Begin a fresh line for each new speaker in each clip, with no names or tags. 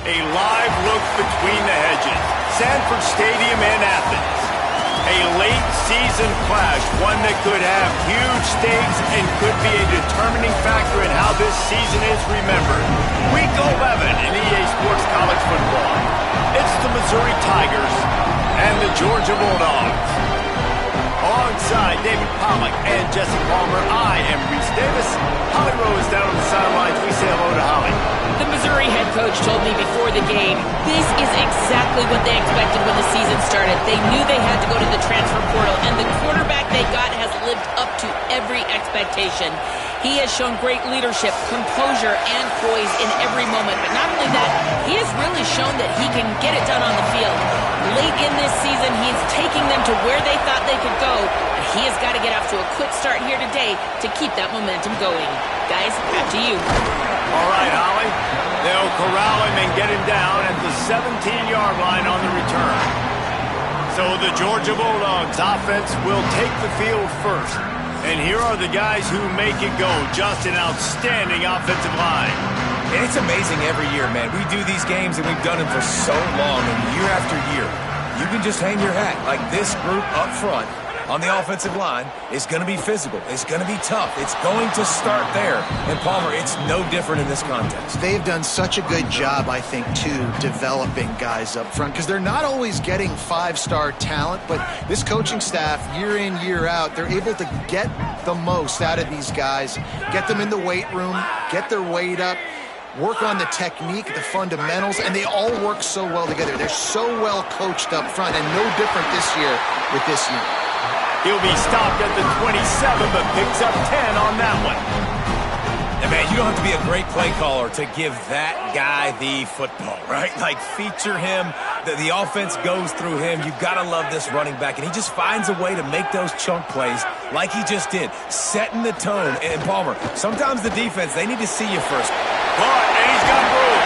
A live look between the hedges. Sanford Stadium in Athens. A late-season clash, one that could have huge stakes and could be a determining factor in how this season is remembered. Week 11 in EA Sports College Football. It's the Missouri Tigers and the Georgia Bulldogs. Alongside David Pollack and Jesse Palmer, I am Reese Davis. Holly Rose down on the sidelines. We say hello to Holly.
The Missouri head coach told me before the game, this is exactly what they expected when the season started. They knew they had to go to the transfer portal, and the quarterback they got has lived up to every expectation. He has shown great leadership, composure, and poise in every moment. But not only that, he has really shown that he can get it done on the field. Late in this season, he's taking them to where they thought they could go. But he has got to get off to a quick start here today to keep that momentum going. Guys, back to you.
All right, Holly. They'll corral him and get him down at the 17-yard line on the return. So the Georgia Bulldogs offense will take the field first. And here are the guys who make it go. Just an outstanding offensive line.
And it's amazing every year, man. We do these games and we've done them for so long, and year after year, you can just hang your hat. Like this group up front on the offensive line is going to be physical. It's going to be tough. It's going to start there. And Palmer, it's no different in this context.
They've done such a good job, I think, too, developing guys up front, because they're not always getting five-star talent, but this coaching staff, year in, year out, they're able to get the most out of these guys, get them in the weight room, get their weight up, work on the technique, the fundamentals, and they all work so well together. They're so well coached up front, and no different this year with this unit.
He'll be stopped at the 27, but picks up 10 on that one.
And man, you don't have to be a great play caller to give that guy the football, right? Like, feature him. The offense goes through him. You've got to love this running back. And he just finds a way to make those chunk plays like he just did, setting the tone. And Palmer, sometimes the defense, they need to see you first.
But, and he's got room.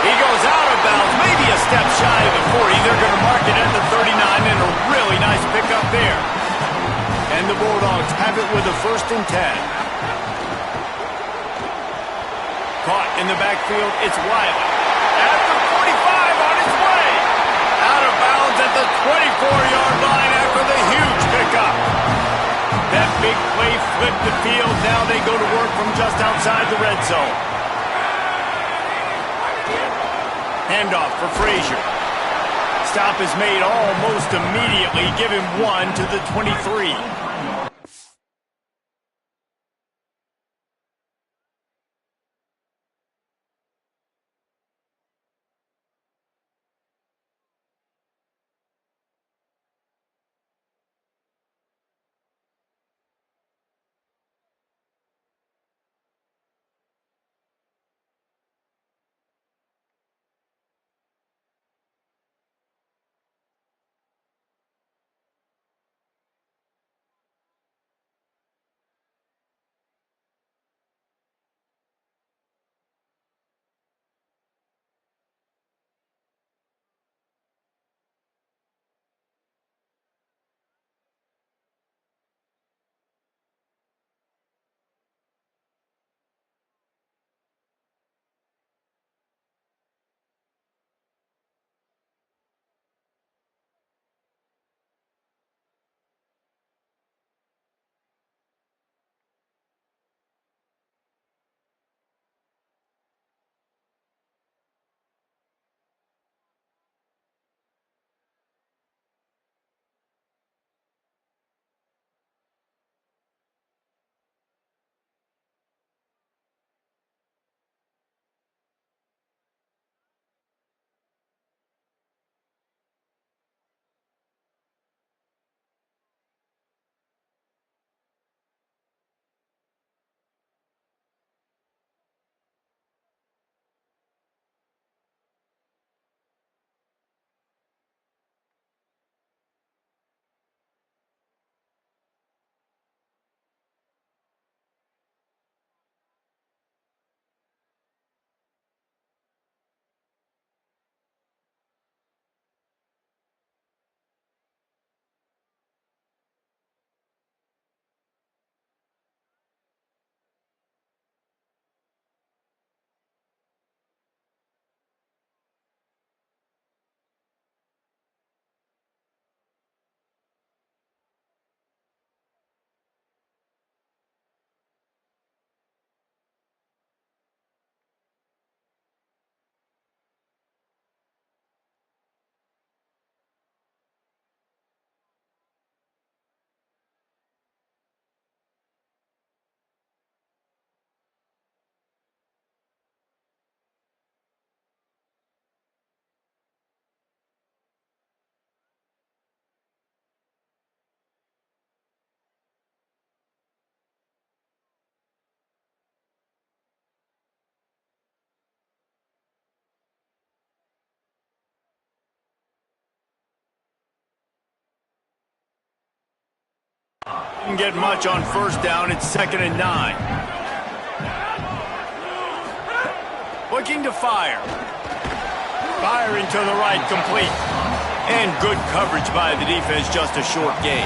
He goes out of bounds, maybe a step shy of the 40. They're going to mark it at the 39, and a really nice pickup there. And the Bulldogs have it with a 1st and 10. Caught in the backfield, it's Wiley. At the 45 on his way. Out of bounds at the 24-yard line after the huge pickup. That big play flipped the field. Now they go to work from just outside the red zone. Handoff for Frazier. Stop is made almost immediately. Give him 1 to the 23. didn't get much on first down. It's 2nd and 9. Looking to fire. Firing to the right, complete. And good coverage by the defense, just a short gain.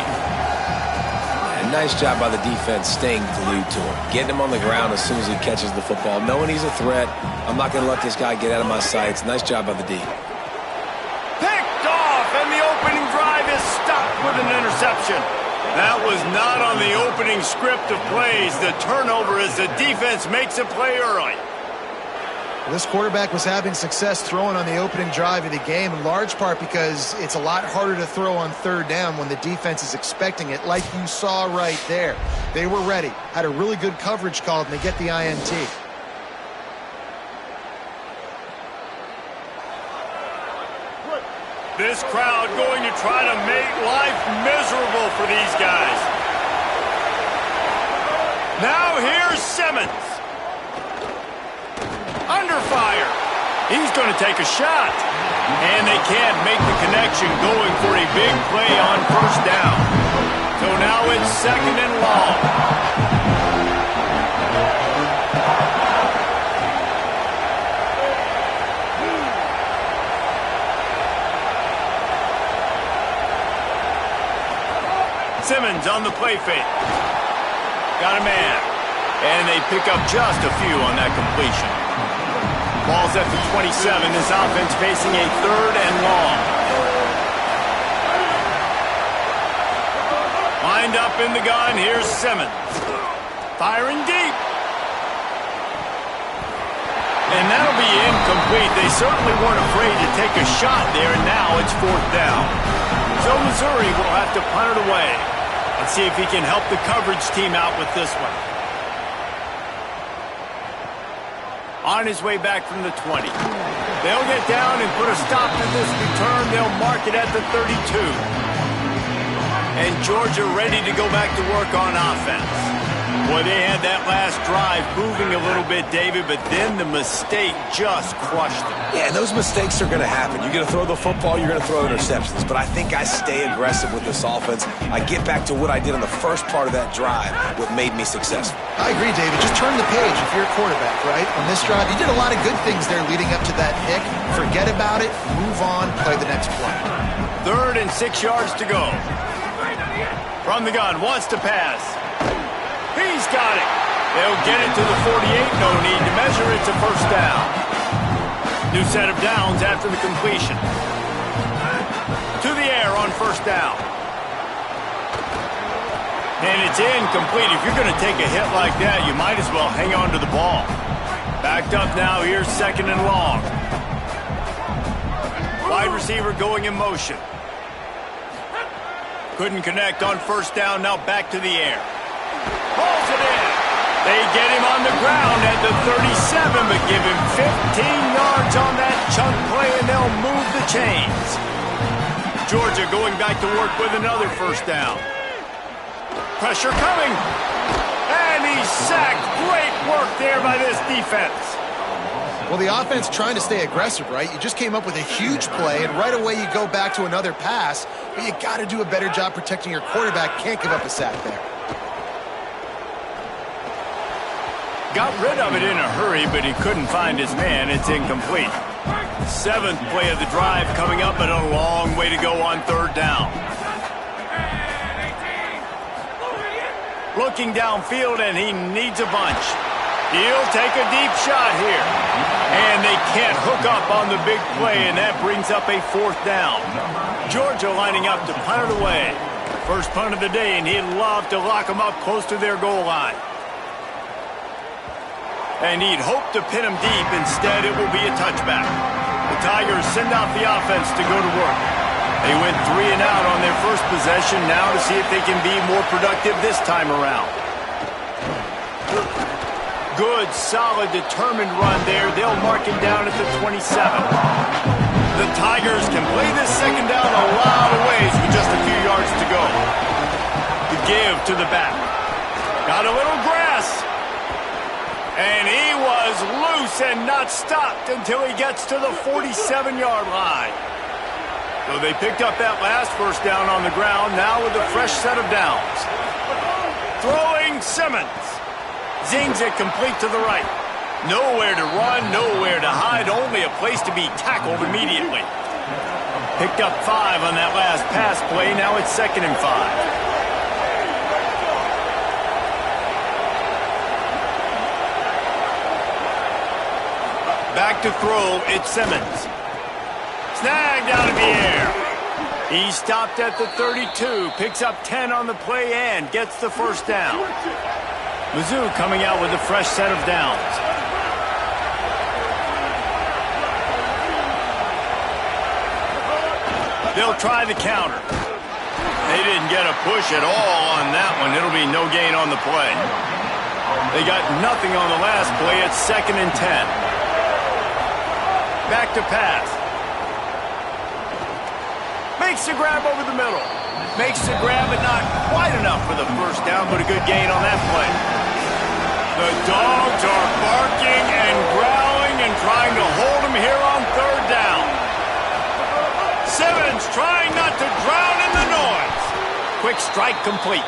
And nice job by the defense staying glued to him. Getting him on the ground as soon as he catches the football. Knowing he's a threat, I'm not going to let this guy get out of my sights. Nice job by the D.
Picked off, and the opening drive is stopped with an interception. That was not on the opening script of plays. The turnover as the defense makes a play early.
This quarterback was having success throwing on the opening drive of the game, in large part because it's a lot harder to throw on third down when the defense is expecting it, like you saw right there. They were ready, had a really good coverage call, and they get the INT.
This crowd going to try to make life miserable for these guys. Now here's Simmons. Under fire. He's going to take a shot. And they can't make the connection going for a big play on first down. So now it's 2nd and long. Simmons on the play fake. Got a man. And they pick up just a few on that completion. Ball's at the 27. This offense facing a 3rd and long. Lined up in the gun. Here's Simmons. Firing deep. And that'll be incomplete. They certainly weren't afraid to take a shot there, and now it's 4th down. So Missouri will have to punt it away and see if he can help the coverage team out with this one. On his way back from the 20. They'll get down and put a stop to this return. They'll mark it at the 32. And Georgia ready to go back to work on offense. Boy, they had that last drive moving a little bit, David, but then the mistake just crushed them.
Yeah, and those mistakes are going to happen. You're going to throw the football, you're going to throw interceptions. But I think I stay aggressive with this offense. I get back to what I did on the first part of that drive, what made me successful.
I agree, David. Just turn the page if you're a quarterback, right? On this drive, you did a lot of good things there leading up to that pick. Forget about it, move on, play the next play.
3rd and 6 yards to go. From the gun, wants to pass. He's got it. They'll get it to the 48. No need to measure. It's a first down. New set of downs after the completion. To the air on first down. And it's incomplete. If you're going to take a hit like that, you might as well hang on to the ball. Backed up now. Here's 2nd and long. Wide receiver going in motion. Couldn't connect on first down. Now back to the air. Pulls it in. They get him on the ground at the 37, but give him 15 yards on that chunk play, and they'll move the chains. Georgia going back to work with another first down. Pressure coming. And he's sacked. Great work there by this defense.
Well, the offense trying to stay aggressive, right? You just came up with a huge play, and right away you go back to another pass, but you got to do a better job protecting your quarterback. Can't give up a sack there.
Got rid of it in a hurry, but he couldn't find his man. It's incomplete. 7th play of the drive coming up, but a long way to go on 3rd down. Looking downfield, and he needs a bunch. He'll take a deep shot here. And they can't hook up on the big play, and that brings up a 4th down. Georgia lining up to punt it away. First punt of the day, and he'd love to lock them up close to their goal line. And he'd hope to pin him deep. Instead, it will be a touchback. The Tigers send out the offense to go to work. They went 3 and out on their first possession. Now to see if they can be more productive this time around. Good, solid, determined run there. They'll mark him down at the 27. The Tigers can play this second down a lot of ways with just a few yards to go. The give to the back. Got a little grass. And he was loose and not stopped until he gets to the 47-yard line. So they picked up that last first down on the ground, now with a fresh set of downs. Throwing Simmons. Zings it complete to the right. Nowhere to run, nowhere to hide, only a place to be tackled immediately. Picked up 5 on that last pass play. Now it's 2nd and 5. Back to throw, it's Simmons. Snagged out of the air. He stopped at the 32, picks up 10 on the play and gets the first down. Mizzou coming out with a fresh set of downs. They'll try the counter. They didn't get a push at all on that one. It'll be no gain on the play. They got nothing on the last play. It's 2nd and 10. Back to pass. Makes the grab over the middle. Makes the grab, but not quite enough for the first down, but a good gain on that play. The Dogs are barking and growling and trying to hold him here on 3rd down. Simmons trying not to drown in the noise. Quick strike complete.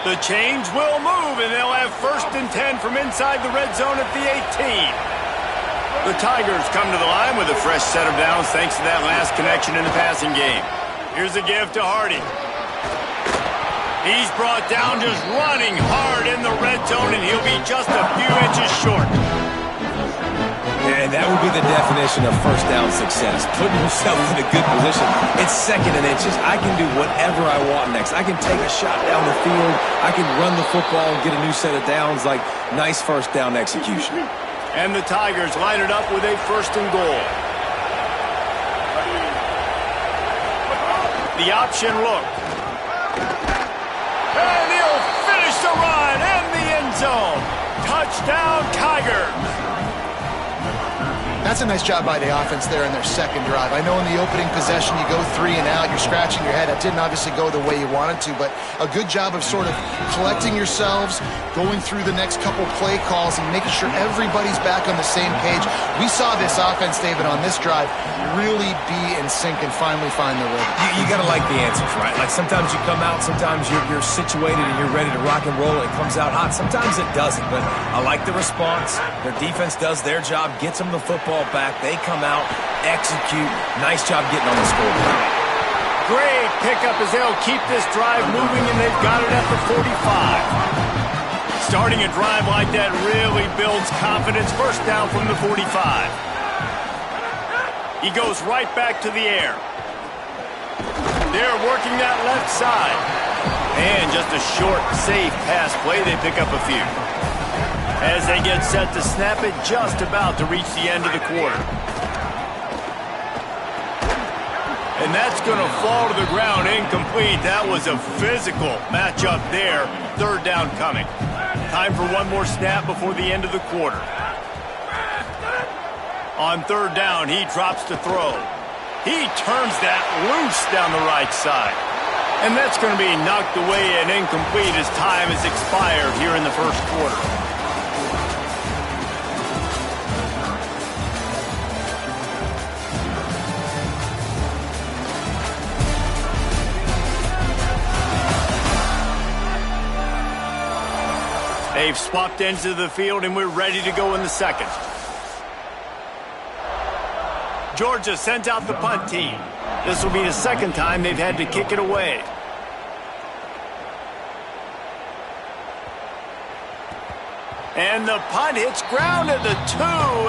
The chains will move, and they'll have 1st and 10 from inside the red zone at the 18. The Tigers come to the line with a fresh set of downs thanks to that last connection in the passing game. Here's a give to Hardy. He's brought down just running hard in the red zone, and he'll be just a few inches short.
Yeah, that would be the definition of first down success. Putting yourself in a good position. It's 2nd and inches. I can do whatever I want next. I can take a shot down the field. I can run the football and get a new set of downs. Like, nice first down execution.
And the Tigers line it up with a 1st and goal. The option look. And he'll finish the run in the end zone. Touchdown, Tigers.
That's a nice job by the offense there in their 2nd drive. I know in the opening possession you go 3 and out, you're scratching your head. That didn't obviously go the way you wanted to, but a good job of sort of collecting yourselves, going through the next couple play calls and making sure everybody's back on the same page. We saw this offense, David, on this drive really be in sync and finally find the rhythm.
You got to like the answers, right? Like sometimes you come out, sometimes you're situated and you're ready to rock and roll. It comes out hot. Sometimes it doesn't, but I like the response. Their defense does their job, gets them the football back. They come out, execute. Nice job getting on the scoreboard.
Great pickup as they'll keep this drive moving, and they've got it at the 45. Starting a drive like that really builds confidence. First down from the 45. He goes right back to the air. They're working that left side. And just a short, safe pass play. They pick up a few. As they get set to snap it, just about to reach the end of the quarter. And that's going to fall to the ground incomplete. That was a physical matchup there. 3rd down coming. Time for one more snap before the end of the quarter. On 3rd down, he drops to throw. He turns that loose down the right side. And that's going to be knocked away and incomplete as time has expired here in the 1st quarter. They've swapped ends of the field, and we're ready to go in the 2nd. Georgia sends out the punt team. This will be the 2nd time they've had to kick it away. And the punt hits ground at the 2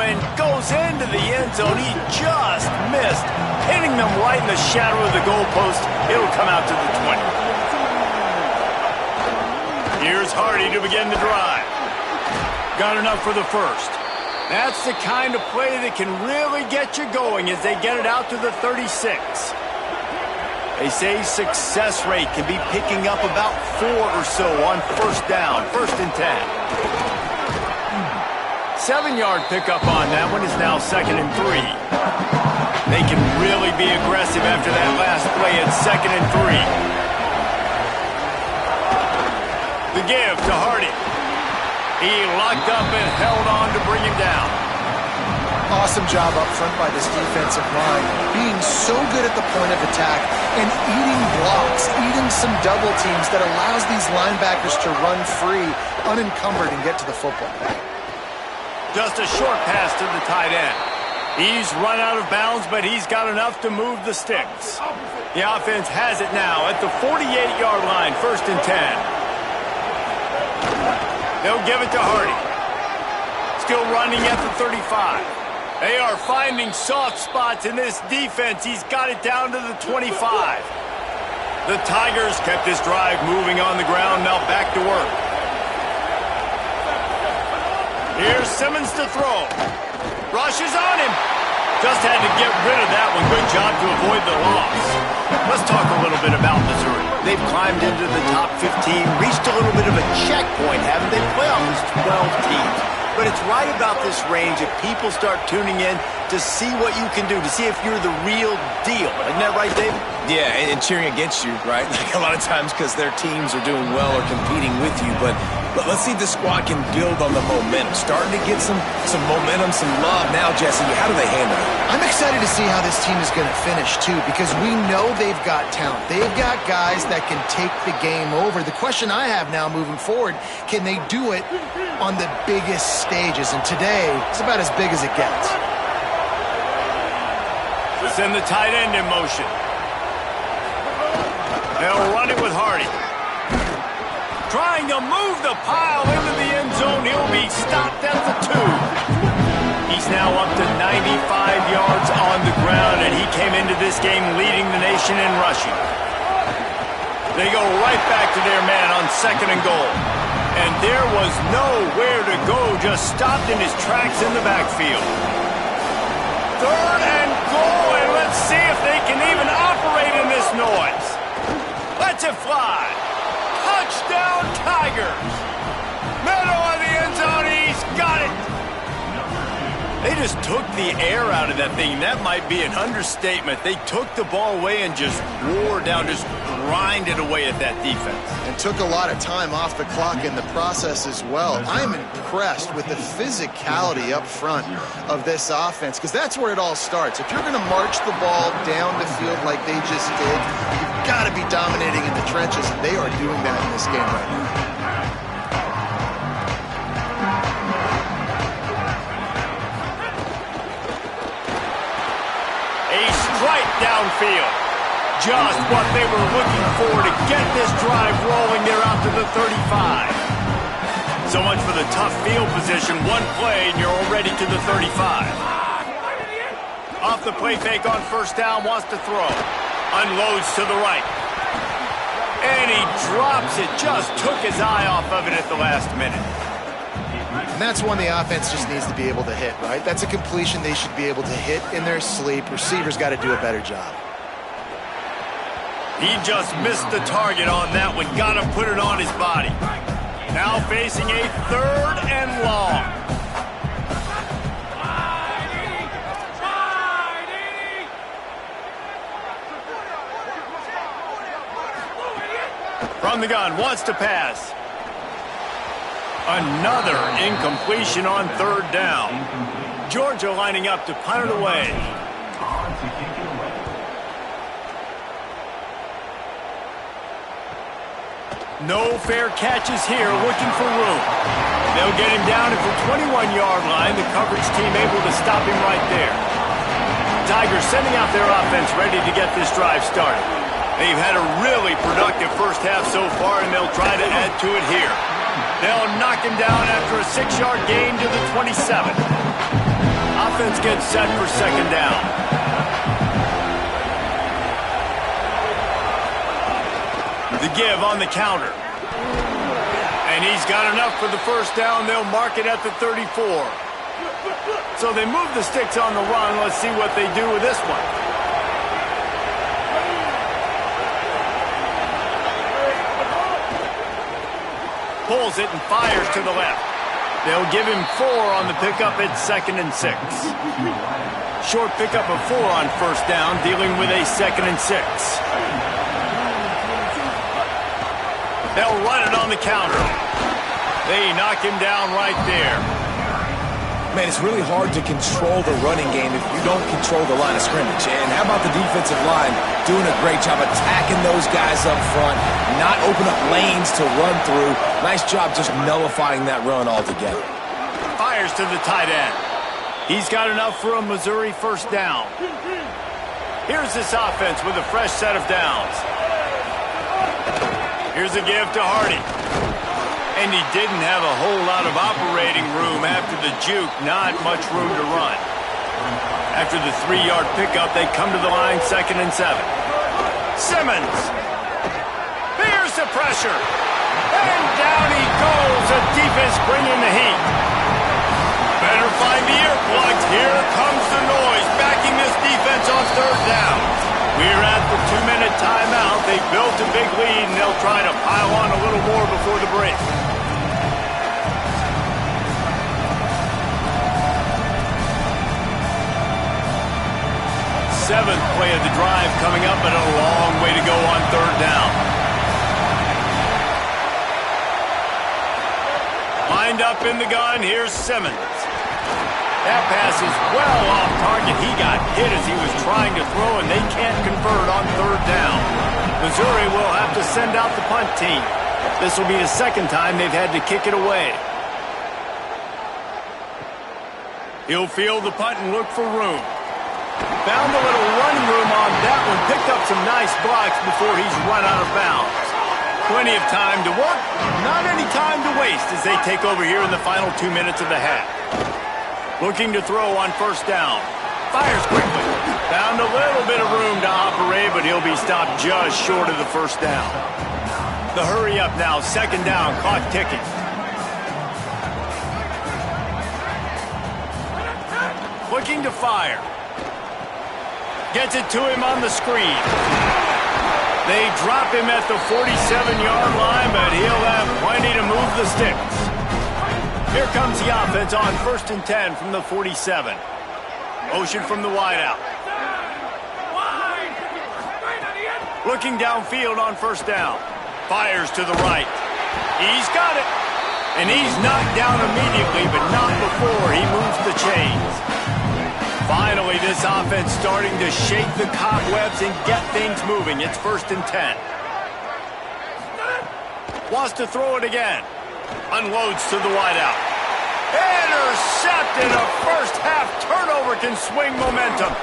and goes into the end zone. He just missed, hitting them right in the shadow of the goalpost. It'll come out to the 20. Here's Hardy to begin the drive. Got enough for the 1st. That's the kind of play that can really get you going as they get it out to the 36. They say success rate can be picking up about 4 or so on 1st down, 1st and 10. 7-yard pickup on that one is now 2nd and 3. They can really be aggressive after that last play at 2nd and 3. The give to Hardy. He locked up and held on to bring him down.
Awesome job up front by this defensive line, being so good at the point of attack and eating blocks, eating some double teams that allows these linebackers to run free, unencumbered, and get to the football.
Just a short pass to the tight end. He's run out of bounds, but he's got enough to move the sticks. The offense has it now at the 48-yard line, 1st and 10. They'll give it to Hardy. Still running at the 35. They are finding soft spots in this defense. He's got it down to the 25. The Tigers kept this drive moving on the ground. Now back to work. Here's Simmons to throw. Rush is on him. Just had to get rid of that one. Good job to avoid the loss. Let's talk a little bit about Missouri. They've climbed into the top 15, reached a little bit of a checkpoint, haven't they? Playoff is 12 teams. But it's right about this range if people start tuning in to see what you can do, to see if you're the real deal. Isn't that right, David?
Yeah, and cheering against you, right? Like a lot of times because their teams are doing well or competing with you. But let's see if the squad can build on the momentum. Starting to get some momentum, some love. Now, Jesse, how do they handle it?
I'm excited to see how this team is going to finish, too, because we know they've got talent. They've got guys that can take the game over. The question I have now moving forward, can they do it on the biggest stages? And today, it's about as big as it gets.
Send the tight end in motion. They'll run it with Hardy. Trying to move the pile into the end zone. He'll be stopped at the 2. He's now up to 95 yards on the ground, and he came into this game leading the nation in rushing. They go right back to their man on 2nd and goal. And there was nowhere to go, just stopped in his tracks in the backfield. 3rd and goal, and let's see if they can even operate in this noise. Lets it fly. Touchdown, Tigers. Middle of the end zone, he's got it. They just took the air out of that thing. That might be an understatement. They took the ball away and just wore down, just grinded away at that defense.
And took a lot of time off the clock in the process as well. I'm impressed with the physicality up front of this offense, because that's where it all starts. If you're going to march the ball down the field like they just did, you've got to be dominating in the trenches, and they are doing that in this game right now.
Right downfield. Just what they were looking for to get this drive rolling there out to the 35. So much for the tough field position. One play and you're already to the 35. Off the play fake on 1st down, wants to throw. Unloads to the right. And he drops it. Just took his eye off of it at the last minute.
And that's one the offense just needs to be able to hit, right? That's a completion they should be able to hit in their sleep. Receivers got to do a better job.
He just missed the target on that one. Got to put it on his body. Now facing a 3rd and long. From the gun, wants to pass. Another incompletion on 3rd down. Georgia lining up to punt it away. No fair catches here, looking for room. They'll get him down at the 21-yard line. The coverage team able to stop him right there. Tigers sending out their offense ready to get this drive started. They've had a really productive first half so far, and they'll try to add to it here. They'll knock him down after a 6-yard gain to the 27. Offense gets set for 2nd down. The give on the counter. And he's got enough for the 1st down. They'll mark it at the 34. So they move the sticks on the run. Let's see what they do with this one. Pulls it and fires to the left. They'll give him 4 on the pickup at 2nd and 6. Short pickup of 4 on 1st down, dealing with a 2nd and 6. They'll run it on the counter. They knock him down right there.
Man, it's really hard to control the running game if you don't control the line of scrimmage. And how about the defensive line doing a great job attacking those guys up front, not open up lanes to run through. Nice job just nullifying that run altogether.
Fires to the tight end. He's got enough for a Missouri first down. Here's this offense with a fresh set of downs. Here's a give to Hardy. And he didn't have a whole lot of operating room after the juke, not much room to run. After the 3-yard pickup, they come to the line 2nd and 7. Simmons. Here's the pressure. And down he goes. The defense bringing the heat. Better find the earplugs. Here comes the noise, backing this defense on 3rd down. We're at the 2-minute timeout. They built a big lead, and they'll try to pile on a little more before the break. 7th play of the drive coming up, but a long way to go on 3rd down. Lined up in the gun, here's Simmons. That pass is well off target. He got hit as he was trying to throw, and they can't convert on 3rd down. Missouri will have to send out the punt team. This will be the 2nd time they've had to kick it away. He'll field the punt and look for room. Found a little running room on that one. Picked up some nice blocks before he's run out of bounds. Plenty of time to work, not any time to waste as they take over here in the final 2 minutes of the half. Looking to throw on 1st down. Fires quickly. Found a little bit of room to operate, but he'll be stopped just short of the 1st down. The hurry up now, 2nd down, clock ticking. Looking to fire. Gets it to him on the screen. They drop him at the 47-yard line, but he'll have plenty to move the sticks. Here comes the offense on 1st and 10 from the 47. Motion from the wideout. Looking downfield on 1st down. Fires to the right. He's got it. And he's knocked down immediately, but not before he moves the chains. Finally, this offense starting to shake the cobwebs and get things moving. It's 1st and 10. Wants to throw it again. Unloads to the wideout. Intercepted. A first-half turnover can swing momentum.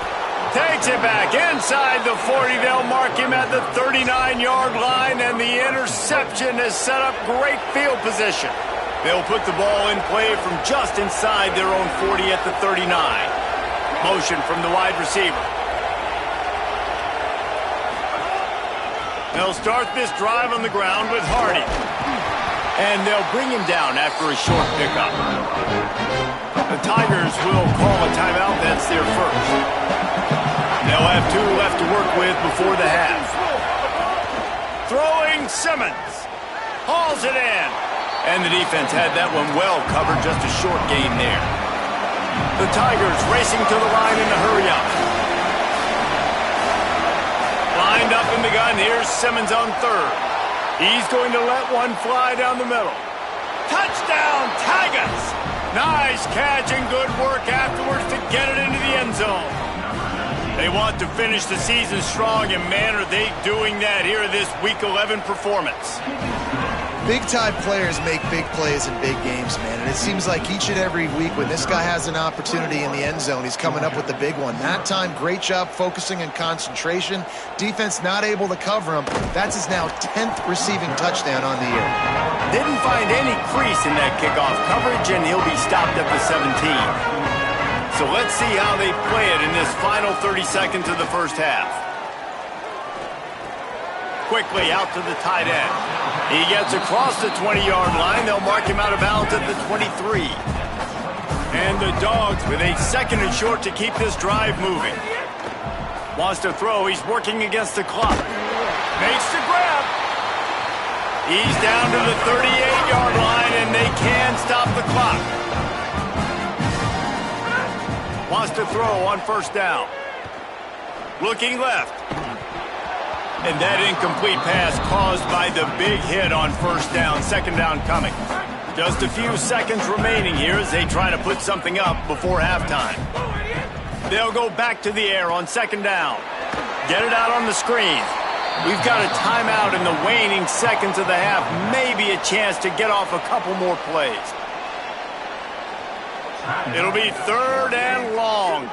Takes it back inside the 40. They'll mark him at the 39-yard line, and the interception has set up great field position. They'll put the ball in play from just inside their own 40 at the 39. Motion from the wide receiver. They'll start this drive on the ground with Hardy. And they'll bring him down after a short pickup. The Tigers will call a timeout. That's their first. They'll have 2 left to work with before the half. Throwing Simmons. Hauls it in. And the defense had that one well covered. Just a short gain there. The Tigers racing to the line in a hurry-up. Lined up in the gun. Here's Simmons on 3rd. He's going to let one fly down the middle. Touchdown, Tigers! Nice catch and good work afterwards to get it into the end zone. They want to finish the season strong, and man, are they doing that here in this Week 11 performance.
Big-time players make big plays in big games, man. And it seems like each and every week when this guy has an opportunity in the end zone, he's coming up with the big one. That time, great job focusing and concentration. Defense not able to cover him. That's his now 10th receiving touchdown on the year.
Didn't find any crease in that kickoff coverage, and he'll be stopped at the 17. So let's see how they play it in this final 30 seconds of the first half. Quickly out to the tight end. He gets across the 20-yard line. They'll mark him out of bounds at the 23. And the Dogs with a 2nd and short to keep this drive moving. Wants to throw. He's working against the clock. Makes the grab. He's down to the 38-yard line, and they can stop the clock. Wants to throw on 1st down. Looking left. And that incomplete pass caused by the big hit on 1st down. 2nd down coming. Just a few seconds remaining here as they try to put something up before halftime. They'll go back to the air on second down. Get it out on the screen. We've got a timeout in the waning seconds of the half. Maybe a chance to get off a couple more plays. It'll be 3rd and long.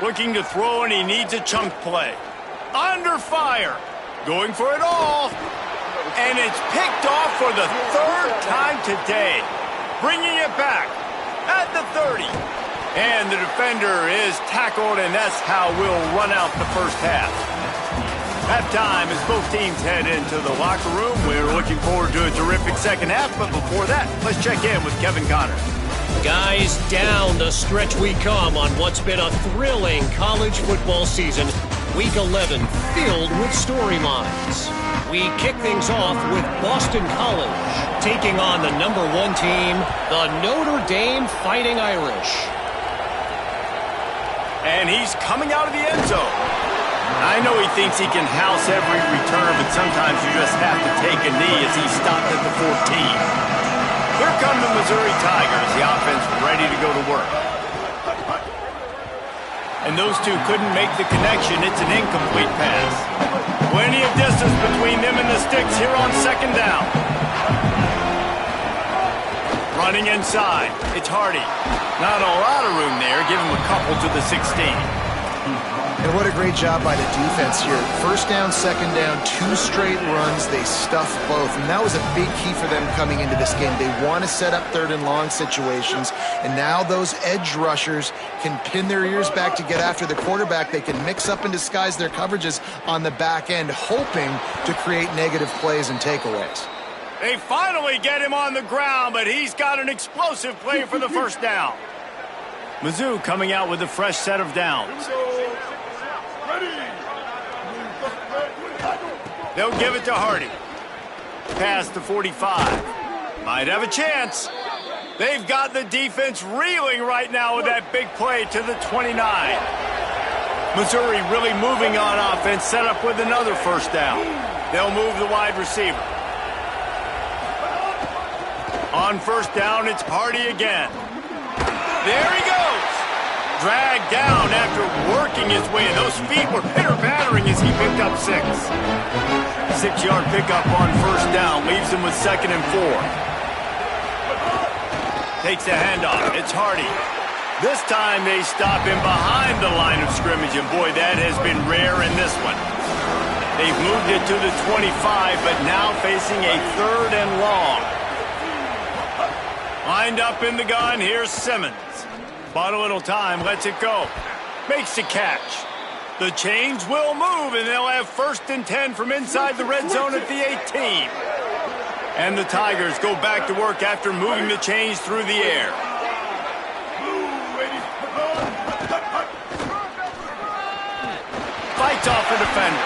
Looking to throw, and he needs a chunk play. Under fire. Going for it all. And it's picked off for the 3rd time today. Bringing it back at the 30. And the defender is tackled, and that's how we'll run out the first half. Halftime as both teams head into the locker room. We're looking forward to a terrific second half, but before that, let's check in with Kevin Connor.
Guys, down the stretch we come on what's been a thrilling college football season. Week 11 filled with storylines. We kick things off with Boston College taking on the #1 team, the Notre Dame Fighting Irish.
And he's coming out of the end zone. I know he thinks he can house every return, but sometimes you just have to take a knee as he stopped at the 14. Here come the Missouri Tigers, the offense ready to go to work. And those two couldn't make the connection. It's an incomplete pass. Plenty of distance between them and the sticks here on second down. Running inside, it's Hardy. Not a lot of room there. Give him a couple to the 16.
And what a great job by the defense here. First down, second down, 2 straight runs. They stuffed both. And that was a big key for them coming into this game. They want to set up 3rd and long situations. And now those edge rushers can pin their ears back to get after the quarterback. They can mix up and disguise their coverages on the back end, hoping to create negative plays and takeaways.
They finally get him on the ground, but he's got an explosive play for the first down. Mizzou coming out with a fresh set of downs. They'll give it to Hardy. Past the 45. Might have a chance. They've got the defense reeling right now with that big play to the 29. Missouri really moving on offense, set up with another first down. They'll move the wide receiver. On first down, it's Hardy again. There he goes. Dragged down after working his way. And those feet were pitter-pattering as he picked up 6. 6-yard pickup on first down. Leaves him with 2nd and 4. Takes the handoff. It's Hardy. This time they stop him behind the line of scrimmage. And boy, that has been rare in this one. They've moved it to the 25, but now facing a 3rd and long. Lined up in the gun, here's Simmons. Bought a little time, lets it go. Makes the catch. The chains will move, and they'll have 1st and 10 from inside the red zone at the 18. And the Tigers go back to work after moving the chains through the air. Fights off the defender.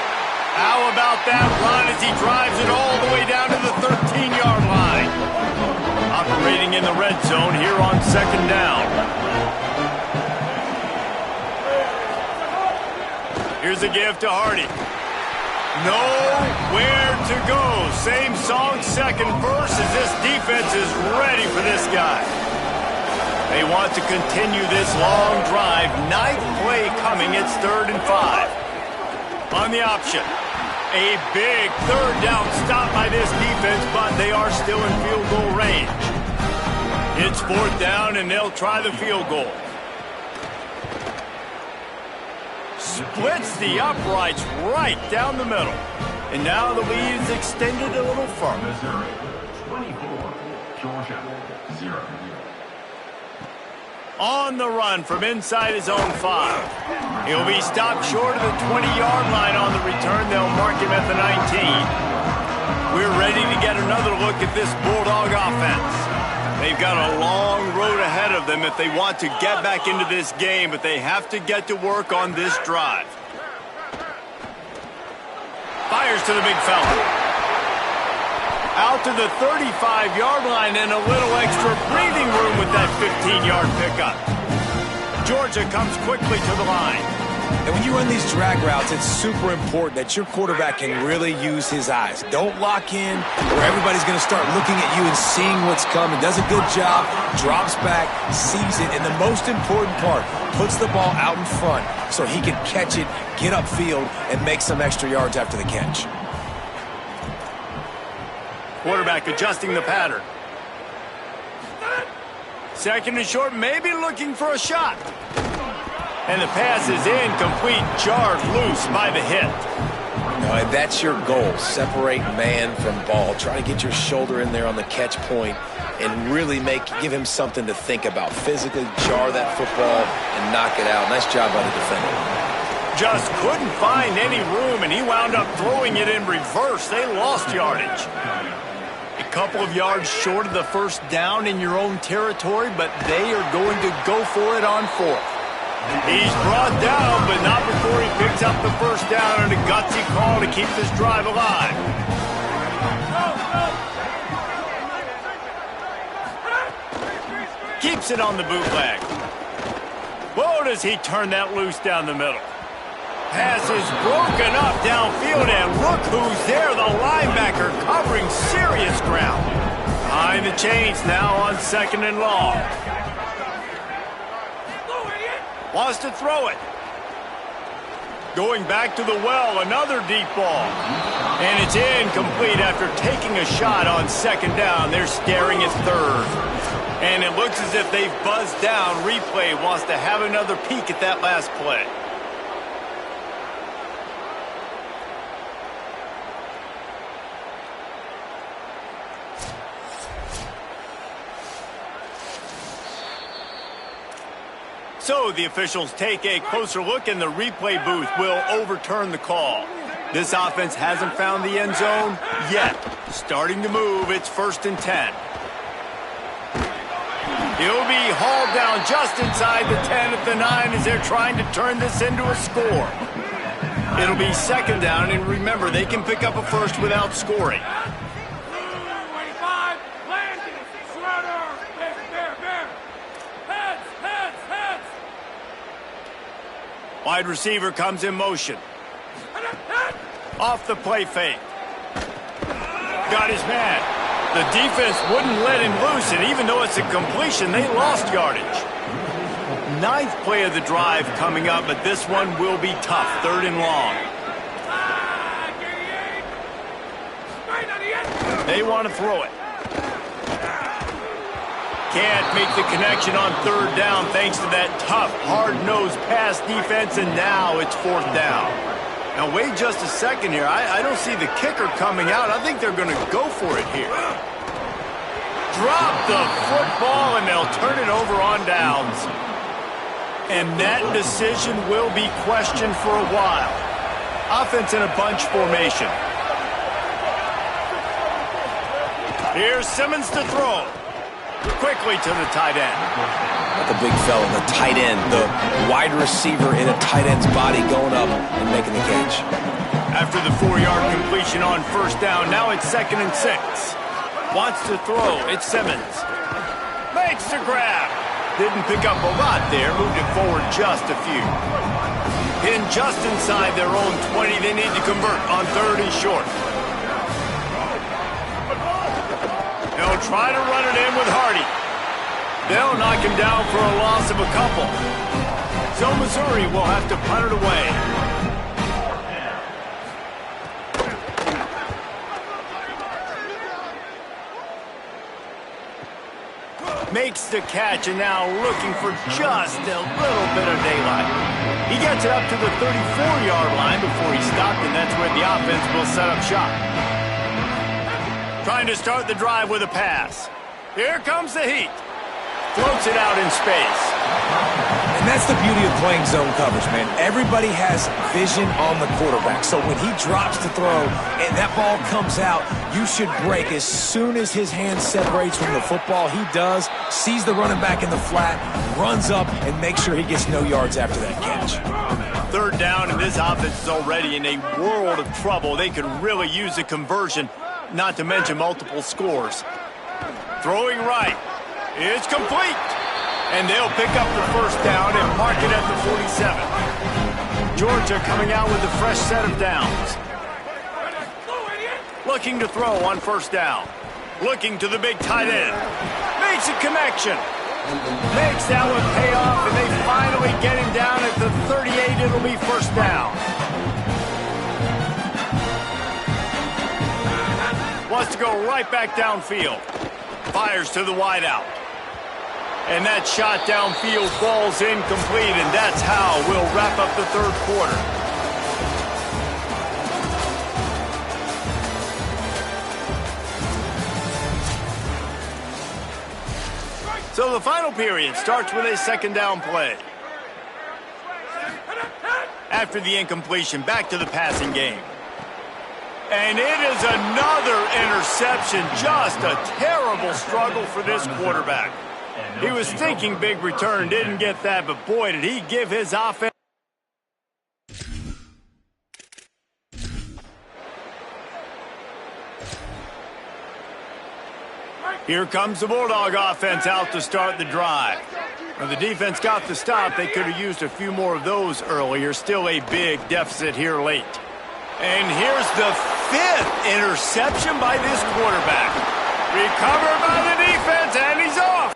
How about that run as he drives it all the way down to the 13-yard line? Operating in the red zone here on second down. Here's a give to Hardy. Nowhere to go. Same song, second verse, as this defense is ready for this guy. They want to continue this long drive. 9th play coming. It's 3rd and 5. On the option. A big 3rd down stop by this defense, but they are still in field goal range. It's 4th down, and they'll try the field goal. Splits the uprights right down the middle. And now the lead is extended a little further.
Missouri, 24, Georgia, 0.
On the run from inside his own 5. He'll be stopped short of the 20-yard line on the return. They'll mark him at the 19. We're ready to get another look at this Bulldog offense. They've got a long road ahead of them if they want to get back into this game, but they have to get to work on this drive. Fires to the big fella. Out to the 35-yard line and a little extra breathing room with that 15-yard pickup. Georgia comes quickly to the line.
And when you run these drag routes, it's super important that your quarterback can really use his eyes. Don't lock in where everybody's going to start looking at you and seeing what's coming. Does a good job, drops back, sees it, and the most important part, puts the ball out in front so he can catch it, get upfield, and make some extra yards after the catch.
Quarterback adjusting the pattern. Second and short, maybe looking for a shot. And the pass is incomplete, jarred loose by the hit.
No, and that's your goal. Separate man from ball. Try to get your shoulder in there on the catch point and really give him something to think about. Physically jar that football and knock it out. Nice job by the defender.
Just couldn't find any room, and he wound up throwing it in reverse. They lost yardage. A couple of yards short of the first down in your own territory, but they are going to go for it on fourth. He's brought down, but not before he picks up the first down and a gutsy call to keep this drive alive. Keeps it on the bootleg. Whoa, does he turn that loose down the middle. Pass is broken up downfield, and look who's there, the linebacker covering serious ground. Behind the chains now on second and long. Wants to throw it. Going back to the well, another deep ball. And it's incomplete after taking a shot on second down. They're staring at third. And it looks as if they've buzzed down. Replay wants to have another peek at that last play. So the officials take a closer look, and the replay booth will overturn the call. This offense hasn't found the end zone yet. Starting to move, it's 1st and 10. He'll be hauled down just inside the 10 at the 9 as they're trying to turn this into a score. It'll be second down, and remember, they can pick up a first without scoring. Wide receiver comes in motion. Off the play fake. Got his man. The defense wouldn't let him loose, and even though it's a completion, they lost yardage. 9th play of the drive coming up, but this one will be tough. 3rd and long. They want to throw it. Can't make the connection on 3rd down thanks to that tough, hard-nosed pass defense, and now it's 4th down. Now, wait just a second here. I don't see the kicker coming out. I think they're going to go for it here. Drop the football, and they'll turn it over on downs. And that decision will be questioned for a while. Offense in a bunch formation. Here's Simmons to throw. Quickly to the tight end.
Not the big fella, the tight end, the wide receiver in a tight end's body going up and making the catch.
After the 4-yard completion on 1st down, now it's 2nd and 6. Wants to throw, it's Simmons. Makes the grab. Didn't pick up a lot there, moved it forward just a few. In just inside their own 20, they need to convert on 3rd and short. They'll try to run it in with Hardy. They'll knock him down for a loss of a couple. So Missouri will have to punt it away. Makes the catch, and now looking for just a little bit of daylight. He gets it up to the 34-yard line before he stopped, and that's where the offense will set up shop. Trying to start the drive with a pass. Here comes the heat. Floats it out in space.
And that's the beauty of playing zone coverage, man. Everybody has vision on the quarterback. So when he drops to throw and that ball comes out, you should break as soon as his hand separates from the football. He does, sees the running back in the flat, runs up, and makes sure he gets no yards after that catch.
3rd down, and this offense is already in a world of trouble. They could really use a conversion, not to mention multiple scores. Throwing right. It's complete. And they'll pick up the 1st down and mark it at the 47. Georgia coming out with a fresh set of downs. Looking to throw on first down. Looking to the big tight end. Makes a connection. Makes that one pay off, and they finally get him down at the 38. It'll be first down. Wants to go right back downfield. Fires to the wideout. And that shot downfield falls incomplete, and that's how we'll wrap up the third quarter. So the final period starts with a second down play. After the incompletion, back to the passing game. And it is another interception. Just a terrible struggle for this quarterback. He was thinking big return, didn't get that, but boy, did he give his offense. Here comes the Bulldog offense out to start the drive. When the defense got the stop, they could have used a few more of those earlier. Still a big deficit here late. And here's the 5th interception by this quarterback. Recovered by the defense, and he's off.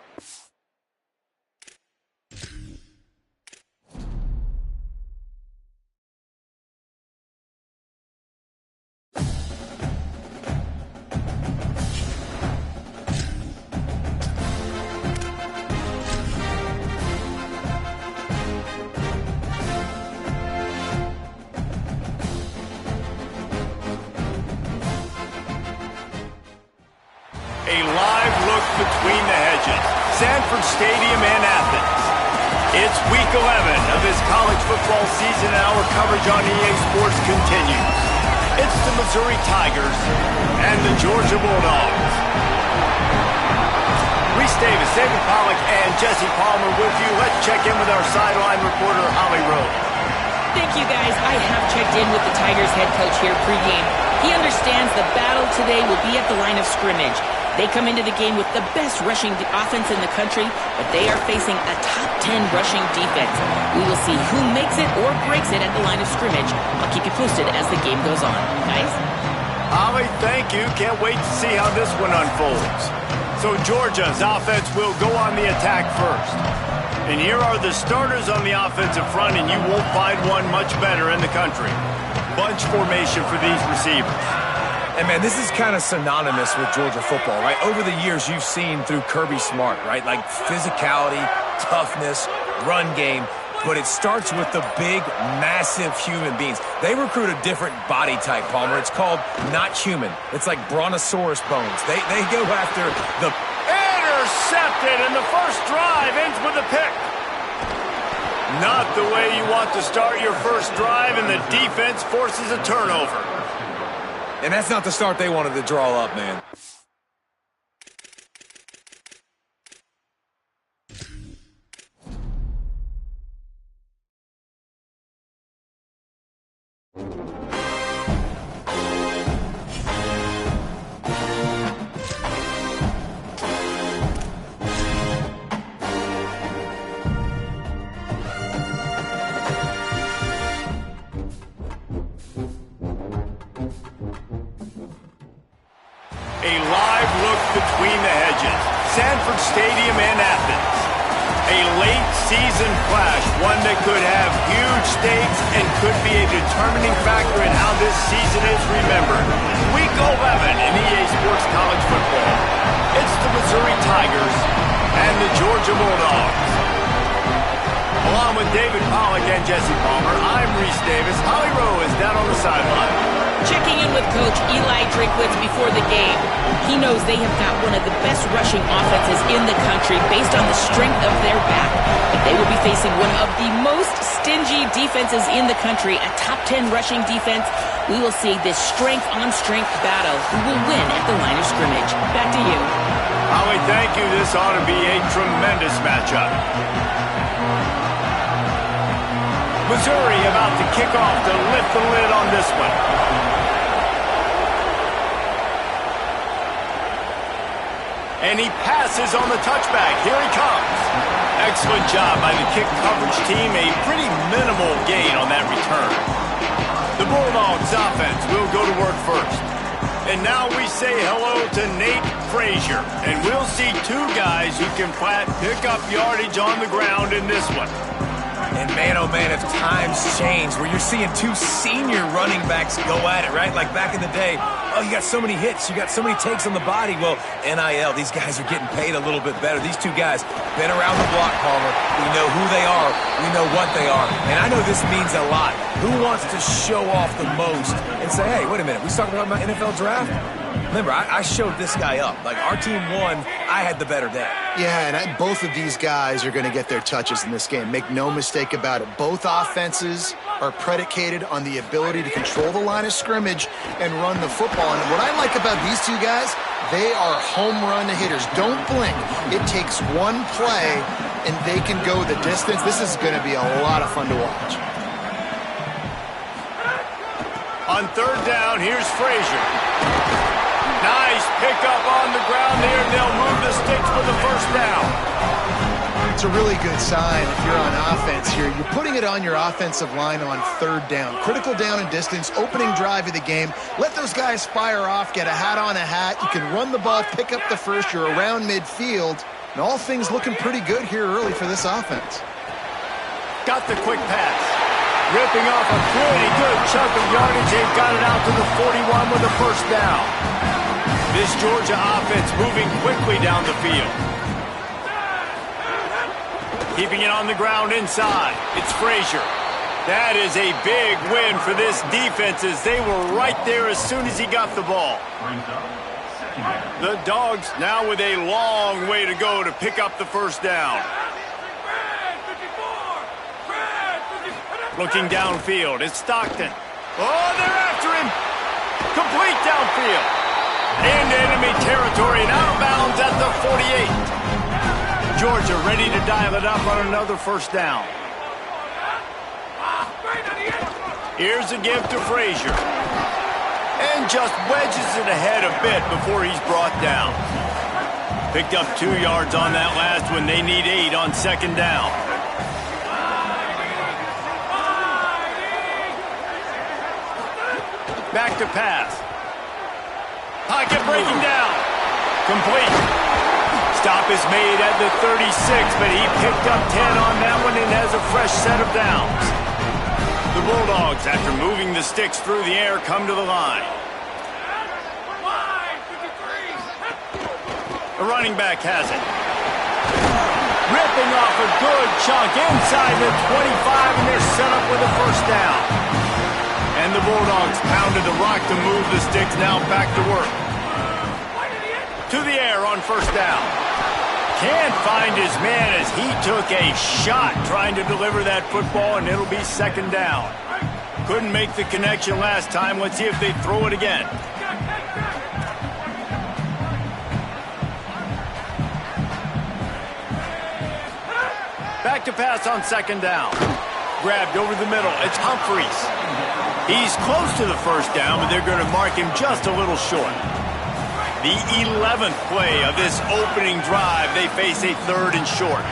A live look between the hedges. Sanford Stadium in Athens. It's week 11 of this college football season, and our coverage on EA Sports continues. It's the Missouri Tigers and the Georgia Bulldogs. Reese Davis, David Pollack, and Jesse Palmer with you. Let's check in with our sideline reporter, Holly Rose.
Thank you, guys. I have checked in with the Tigers head coach here pregame. He understands the battle today will be at the line of scrimmage. They come into the game with the best rushing offense in the country, but they are facing a top 10 rushing defense. We will see who makes it or breaks it at the line of scrimmage. I'll keep you posted as the game goes on. Guys?
Holly, thank you. Can't wait to see how this one unfolds. So Georgia's offense will go on the attack first. And here are the starters on the offensive front, and you won't find one much better in the country. Bunch formation for these receivers.
And, man, this is kind of synonymous with Georgia football, right? Over the years, you've seen through Kirby Smart, right? Like physicality, toughness, run game. But it starts with the big, massive human beings. They recruit a different body type, Palmer. It's called not human. It's like brontosaurus bones. They go after the...
Intercepted, and the first drive ends with a pick. Not the way you want to start your first drive, and the defense forces a turnover.
And that's not the start they wanted to draw up, man.
A live look between the hedges. Sanford Stadium in Athens. A late season clash, one that could have huge stakes and could be a determining factor in how this season is remembered. Week 11 in EA Sports College Football. It's the Missouri Tigers and the Georgia Bulldogs. Along with David Pollack and Jesse Palmer, I'm Reese Davis. Holly Rowe is down on the sideline.
Checking in with Coach Eli Drinkwitz before the game. He knows they have got one of the best rushing offenses in the country based on the strength of their back. But they will be facing one of the most stingy defenses in the country, a top 10 rushing defense. We will see this strength-on-strength battle. Who will win at the line of scrimmage? Back to you.
Holly, thank you. This ought to be a tremendous matchup. Missouri about to kick off to lift the lid on this one. And he passes on the touchback. Here he comes. Excellent job by the kick coverage team. A pretty minimal gain on that return. The Bulldogs offense will go to work first. And now we say hello to Nate Frazier. And we'll see two guys who can flat pick up yardage on the ground in this one.
And man, oh man, if times change where you're seeing two senior running backs go at it, right? Like back in the day, oh, you got so many hits, you got so many takes on the body. Well, NIL, these guys are getting paid a little bit better. These two guys, been around the block, Palmer. We know who they are. We know what they are. And I know this means a lot. Who wants to show off the most and say, hey, wait a minute, we talking about my NFL draft? Remember, I showed this guy up. Like, our team won, I had the better day.
Yeah, and both of these guys are going to get their touches in this game. Make no mistake about it. Both offenses are predicated on the ability to control the line of scrimmage and run the football. And what I like about these two guys, they are home run hitters. Don't blink. It takes one play, and they can go the distance. This is going to be a lot of fun to watch.
On third down, here's Frazier. Nice pickup on the ground there, and they'll move the sticks for the first down.
It's a really good sign if you're on offense here. You're putting it on your offensive line on third down. Critical down and distance, opening drive of the game. Let those guys fire off, get a hat on a hat. You can run the ball, pick up the first. You're around midfield. And all things looking pretty good here early for this offense.
Got the quick pass. Ripping off a pretty good chunk of yardage. They've got it out to the 41 with a first down. This Georgia offense moving quickly down the field. Keeping it on the ground inside. It's Frazier. That is a big win for this defense as they were right there as soon as he got the ball. The Dogs now with a long way to go to pick up the first down. Looking downfield, it's Stockton. Oh, they're after him. Complete downfield. Into enemy territory and out of bounds at the 48. Georgia ready to dial it up on another first down. Here's a give to Frazier. And just wedges it ahead a bit before he's brought down. Picked up 2 yards on that last one. They need 8 on second down. Back to pass. Pocket breaking down. Complete. Stop is made at the 36, but he picked up 10 on that one and has a fresh set of downs. The Bulldogs, after moving the sticks through the air, come to the line. The running back has it. Ripping off a good chunk inside the 25, and they're set up with a first down. And the Bulldogs pounded the rock to move the sticks, now back to work. To the air on first down. Can't find his man as he took a shot trying to deliver that football, and it'll be second down. Couldn't make the connection last time. Let's see if they throw it again. Back to pass on second down. Grabbed over the middle. It's Humphreys. He's close to the first down, but they're going to mark him just a little short. The 11th play of this opening drive, they face a third and short.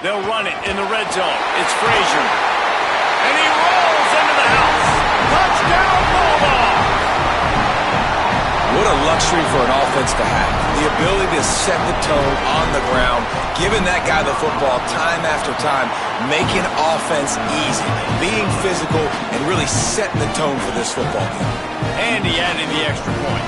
They'll run it in the red zone. It's Frazier. And he rolls into the house. Touchdown, Bulldogs!
What a luxury for an offense to have. The ability to set the tone on the ground, giving that guy the football time after time, making offense easy, being physical, and really setting the tone for this football game.
And he added the extra point.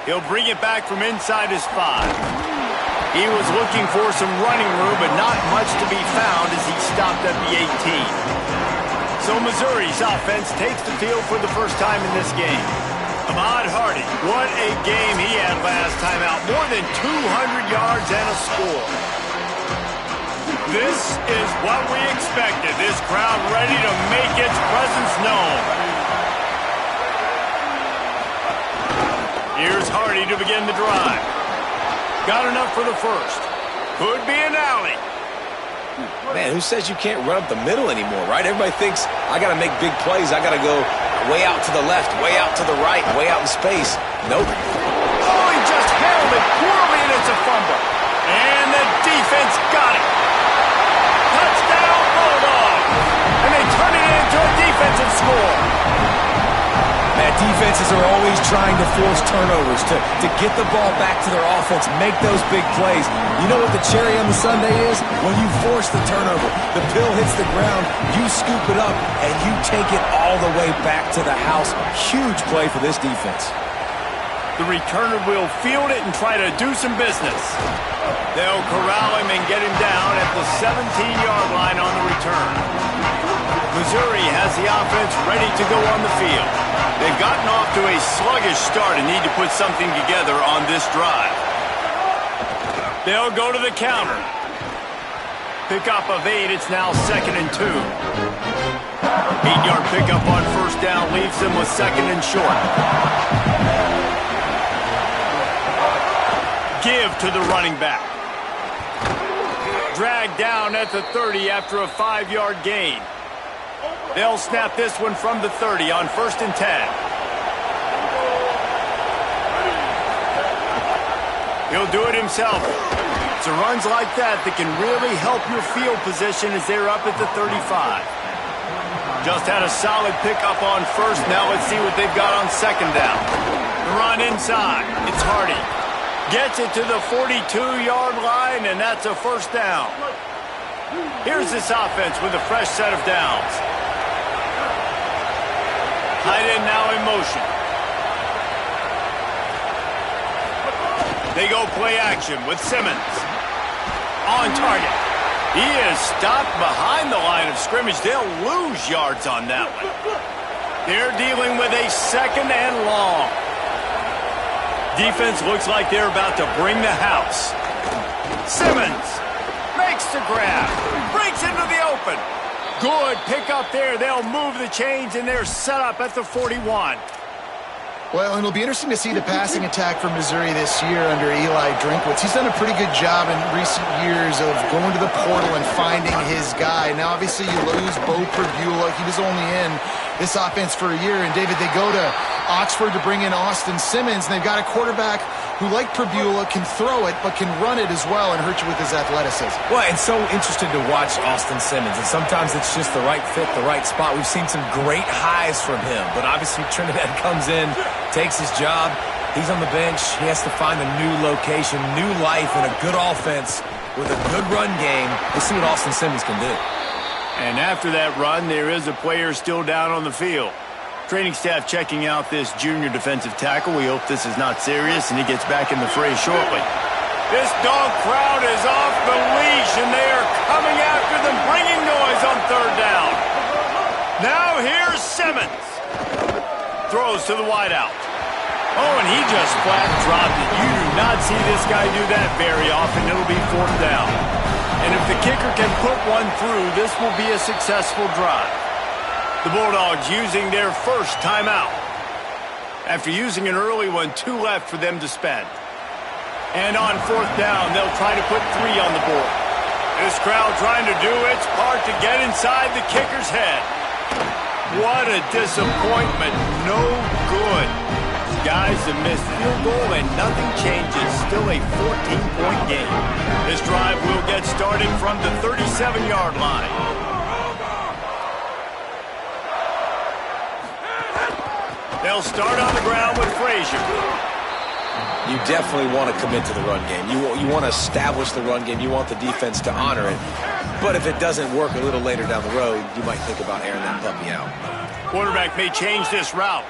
He'll bring it back from inside his 5. He was looking for some running room, but not much to be found as he stopped at the 18. So Missouri's offense takes the field for the first time in this game. Ahmad Hardy, what a game he had last time out. More than 200 yards and a score. This is what we expected. This crowd ready to make its presence known. Here's Hardy to begin the drive. Got enough for the first. Could be an alley.
Man, who says you can't run up the middle anymore, right? Everybody thinks, I got to make big plays. I got to go way out to the left, way out to the right, way out in space. Nope.
Oh, he just handled it poorly, and it's a fumble. And the defense got it. Touchdown, Bulldogs. And they turn it into a defensive score.
Man, defenses are always trying to force turnovers to get the ball back to their offense, make those big plays. You know what the cherry on the sundae is? When you force the turnover, the pill hits the ground, you scoop it up, and you take it all the way back to the house. Huge play for this defense.
The returner will field it and try to do some business. They'll corral him and get him down at the 17-yard line on the return. Missouri has the offense ready to go on the field. They've gotten off to a sluggish start and need to put something together on this drive. They'll go to the counter. Pickup of 8, it's now 2nd and 2. 8-yard pickup on first down leaves them with 2nd and short. Give to the running back. Dragged down at the 30 after a 5-yard gain. They'll snap this one from the 30 on 1st and 10. He'll do it himself. It's runs like that can really help your field position as they're up at the 35. Just had a solid pickup on 1st. Now let's see what they've got on 2nd down. The run inside. It's Hardy. Gets it to the 42-yard line, and that's a 1st down. Here's this offense with a fresh set of downs. Tight end now in motion. They go play action with Simmons. On target. He is stopped behind the line of scrimmage. They'll lose yards on that one. They're dealing with a 2nd and long. Defense looks like they're about to bring the house. Simmons makes the grab. Breaks into the open. Good pick up there. They'll move the chains, and they're set up at the 41.
Well, and it'll be interesting to see the passing attack for Missouri this year under Eli Drinkwitz. He's done a pretty good job in recent years of going to the portal and finding his guy. Now, obviously, you lose Bo Pribula. He was only in this offense for a year. And, David, they go to Oxford to bring in Austin Simmons, and they've got a quarterback who, like Pribula, can throw it but can run it as well and hurt you with his athleticism.
Well, and so interested to watch Austin Simmons, and sometimes it's just the right fit, the right spot. We've seen some great highs from him, but obviously Trinidad comes in, takes his job. He's on the bench. He has to find a new location, new life, and a good offense with a good run game. Let's see what Austin Simmons can do.
And after that run, there is a player still down on the field. Training staff checking out this junior defensive tackle. We hope this is not serious, and he gets back in the fray shortly. This dog crowd is off the leash, and they are coming after them, bringing noise on 3rd down. Now here's Simmons. Throws to the wideout. Oh, and he just flat dropped it. You do not see this guy do that very often. It'll be 4th down. And if the kicker can put one through, this will be a successful drive. The Bulldogs using their first timeout. After using an early one, 2 left for them to spend. And on 4th down, they'll try to put 3 on the board. This crowd trying to do its part to get inside the kicker's head. What a disappointment. No good. Guys have missed field goal and nothing changes. Still a 14-point game. This drive will get started from the 37-yard line. They'll start on the ground with Frazier.
You definitely want to commit to the run game. You want to establish the run game. You want the defense to honor it. But if it doesn't work a little later down the road, you might think about airing that puppy out.
Quarterback may change this route.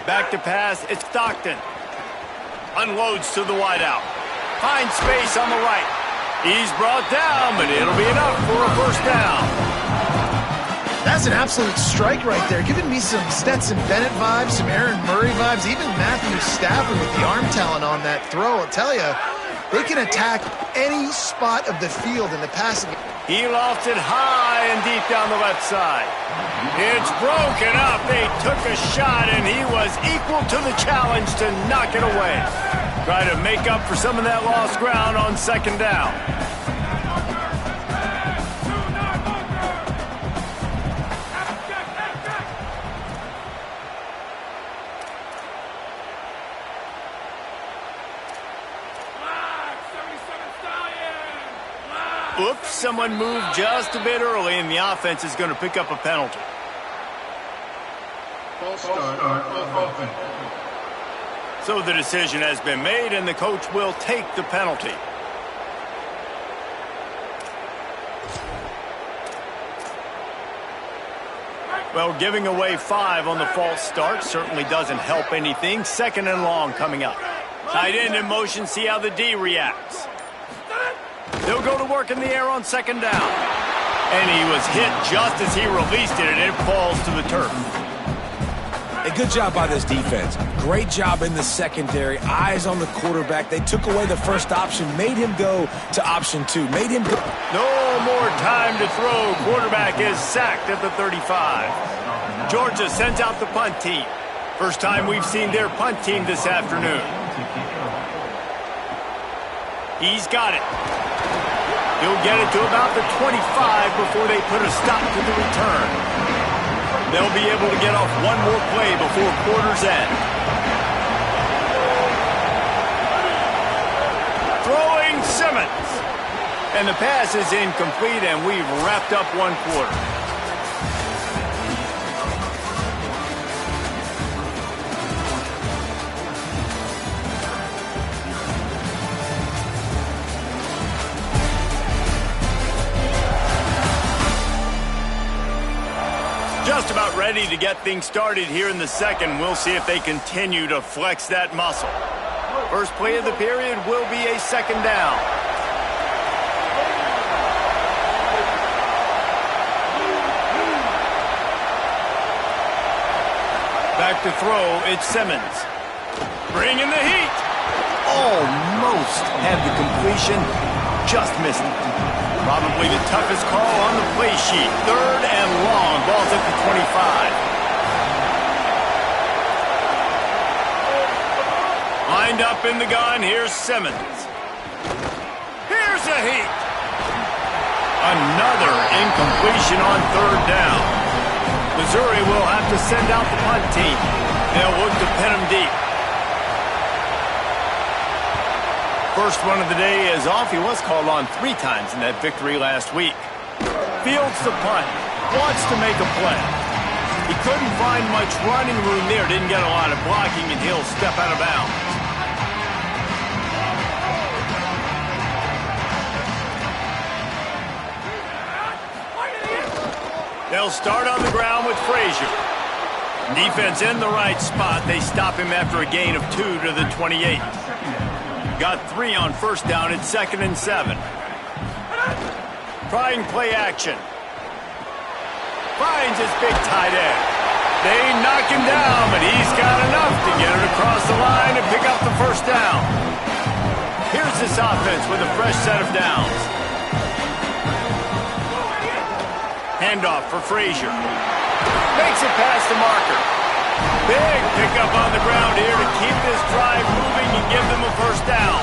Back to pass, it's Stockton. Unloads to the wideout. Finds space on the right. He's brought down, but it'll be enough for a 1st down.
That's an absolute strike right there, giving me some Stetson Bennett vibes, some Aaron Murray vibes, even Matthew Stafford with the arm talent on that throw. I'll tell you, They can attack any spot of the field in the passing game.
He lofted high and deep down the left side. It's broken up. They took a shot, and he was equal to the challenge to knock it away. Try to make up for some of that lost ground on second down. Oops, someone moved just a bit early, and the offense is going to pick up a penalty. So the decision has been made, and the coach will take the penalty. Well, giving away 5 on the false start certainly doesn't help anything. 2nd and long coming up. Tight end in motion, see how the D reacts. They'll go to work in the air on 2nd down. And he was hit just as he released it, and it falls to the turf.
A good job by this defense. Great job in the secondary. Eyes on the quarterback. They took away the first option, made him go to option 2. Made him go.
No more time to throw. Quarterback is sacked at the 35. Georgia sends out the punt team. First time we've seen their punt team this afternoon. He's got it. He'll get it to about the 25 before they put a stop to the return. They'll be able to get off one more play before quarter's end. Throwing Simmons. And the pass is incomplete, and we've wrapped up one quarter. Just about ready to get things started here in the second. We'll see if they continue to flex that muscle. First play of the period will be a 2nd down. Back to throw, it's Simmons. Bringing the heat. Almost had the completion, just missed it. Probably the toughest call on the play sheet. 3rd and long. Ball's at the 25. Lined up in the gun. Here's Simmons. Here's a heat. Another incompletion on 3rd down. Missouri will have to send out the punt team. They'll look to pin him deep. First one of the day is off. He was called on 3 times in that victory last week. Fields the punt. Wants to make a play. He couldn't find much running room there. Didn't get a lot of blocking, and he'll step out of bounds. They'll start on the ground with Frazier. Defense in the right spot. They stop him after a gain of 2 to the 28. Got 3 on first down. It's 2nd and 7. Trying play action. Finds his big tight end. They knock him down, but he's got enough to get it across the line and pick up the first down. Here's this offense with a fresh set of downs. Handoff for Frazier. Makes it past the marker. Big pickup on the ground here to keep this drive moving and give them a first down.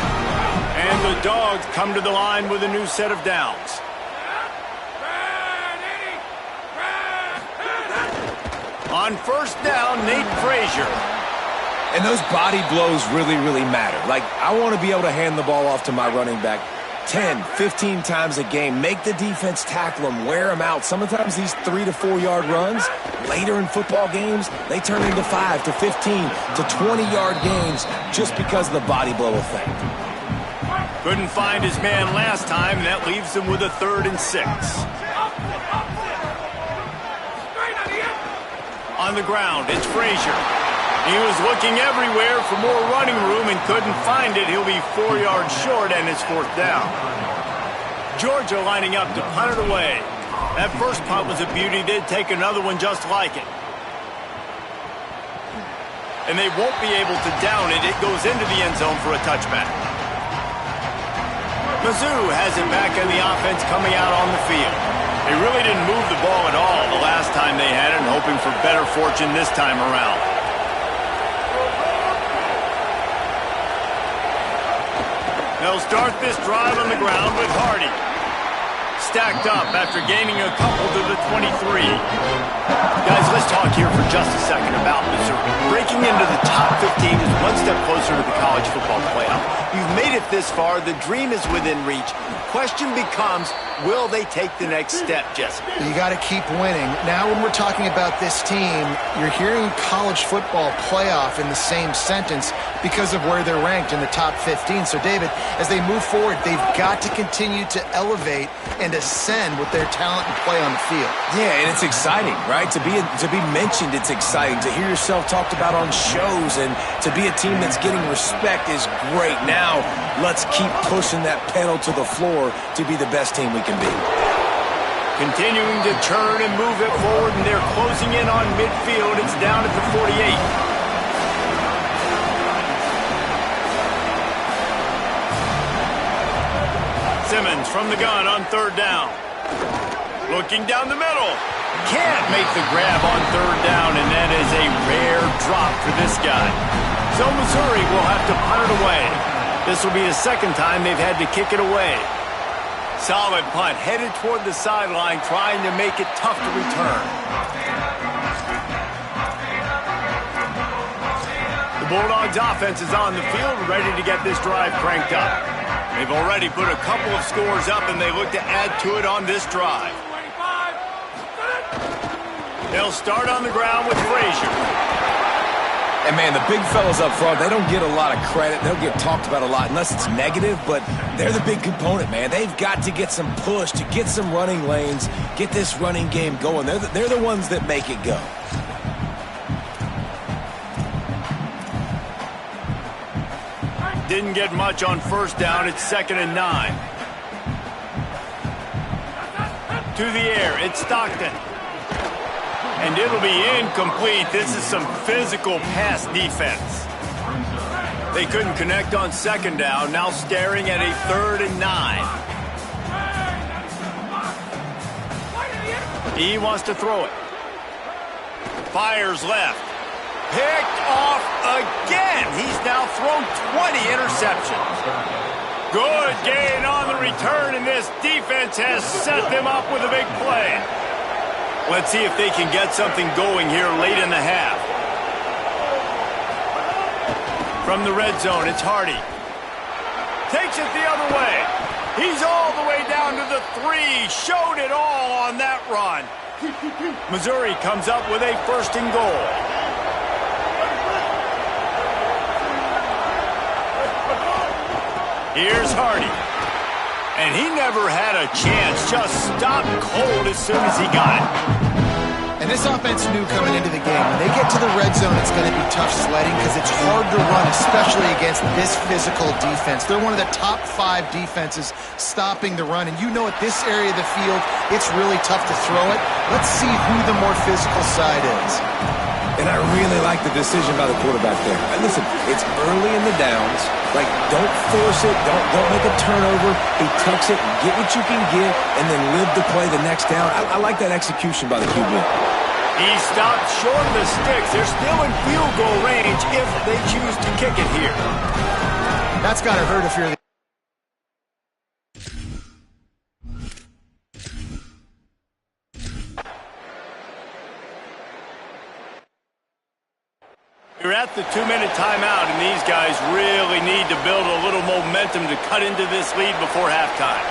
And the Dogs come to the line with a new set of downs. On first down, Nate Frazier.
And those body blows really, really matter. Like, I want to be able to hand the ball off to my running back 10, 15 times a game. Make the defense tackle them, wear them out. Sometimes these 3 to 4 yard runs, later in football games, they turn into 5 to 15 to 20 yard gains just because of the body blow effect.
Couldn't find his man last time. That leaves him with a 3rd and 6. On the ground, it's Frazier. He was looking everywhere for more running room and couldn't find it. He'll be 4 yards short, and it's 4th down. Georgia lining up to punt it away. That first punt was a beauty. They'd take another one just like it. And they won't be able to down it. It goes into the end zone for a touchback. Mizzou has it back in the offense coming out on the field. They really didn't move the ball at all the last time they had it, and hoping for better fortune this time around. They'll start this drive on the ground with Hardy. Stacked up after gaining a couple to the 23. Guys, let's talk here for just a second about Missouri. Breaking into the top 15 is one step closer to the college football playoff. You've made it this far. The dream is within reach. Question becomes, will they take the next step, Jesse?
You got to keep winning. Now when we're talking about this team, you're hearing college football playoff in the same sentence because of where they're ranked in the top 15. So, David, as they move forward, they've got to continue to elevate and ascend with their talent and play on the field.
Yeah, and it's exciting, right? To be mentioned, it's exciting. To hear yourself talked about on shows and to be a team that's getting respect is great. Now, let's keep pushing that pedal to the floor to be the best team we can be.
Continuing to turn and move it forward, and they're closing in on midfield. It's down at the 48. Simmons from the gun on third down. Looking down the middle. Can't make the grab on third down, and that is a rare drop for this guy. So Missouri will have to punt it away. This will be the second time they've had to kick it away. Solid punt, headed toward the sideline, trying to make it tough to return. The Bulldogs offense is on the field, ready to get this drive cranked up. They've already put a couple of scores up, and they look to add to it on this drive. They'll start on the ground with Frazier.
And, man, the big fellas up front, they don't get a lot of credit. They'll get talked about a lot unless it's negative, but they're the big component, man. They've got to get some push, to get some running lanes, get this running game going. They're the ones that make it go.
Didn't get much on first down. It's 2nd and 9. To the air, it's Stockton. And it'll be incomplete. This is some physical pass defense. They couldn't connect on 2nd down. Now staring at a 3rd and 9. He wants to throw it. Fires left. Picked off again. He's now thrown 20 interceptions. Good gain on the return, and this defense has set them up with a big play. Let's see if they can get something going here late in the half. From the red zone, it's Hardy. Takes it the other way. He's all the way down to the 3. Showed it all on that run. Missouri comes up with a 1st and goal. Here's Hardy. And he never had a chance. Just stopped cold as soon as he got it.
And this offense knew coming into the game, when they get to the red zone, it's going to be tough sledding because it's hard to run, especially against this physical defense. They're one of the top 5 defenses stopping the run. And you know at this area of the field, it's really tough to throw it. Let's see who the more physical side is.
And I really like the decision by the quarterback there. And listen, it's early in the downs. Like, don't force it. Don't make a turnover. He tucks it, get what you can get, and then live to play the next down. I like that execution by the QB.
He stopped short of the sticks. They're still in field goal range if they choose to kick it here.
That's got to hurt if you're the...
You're at the 2-minute timeout, and these guys really need to build a little momentum to cut into this lead before halftime.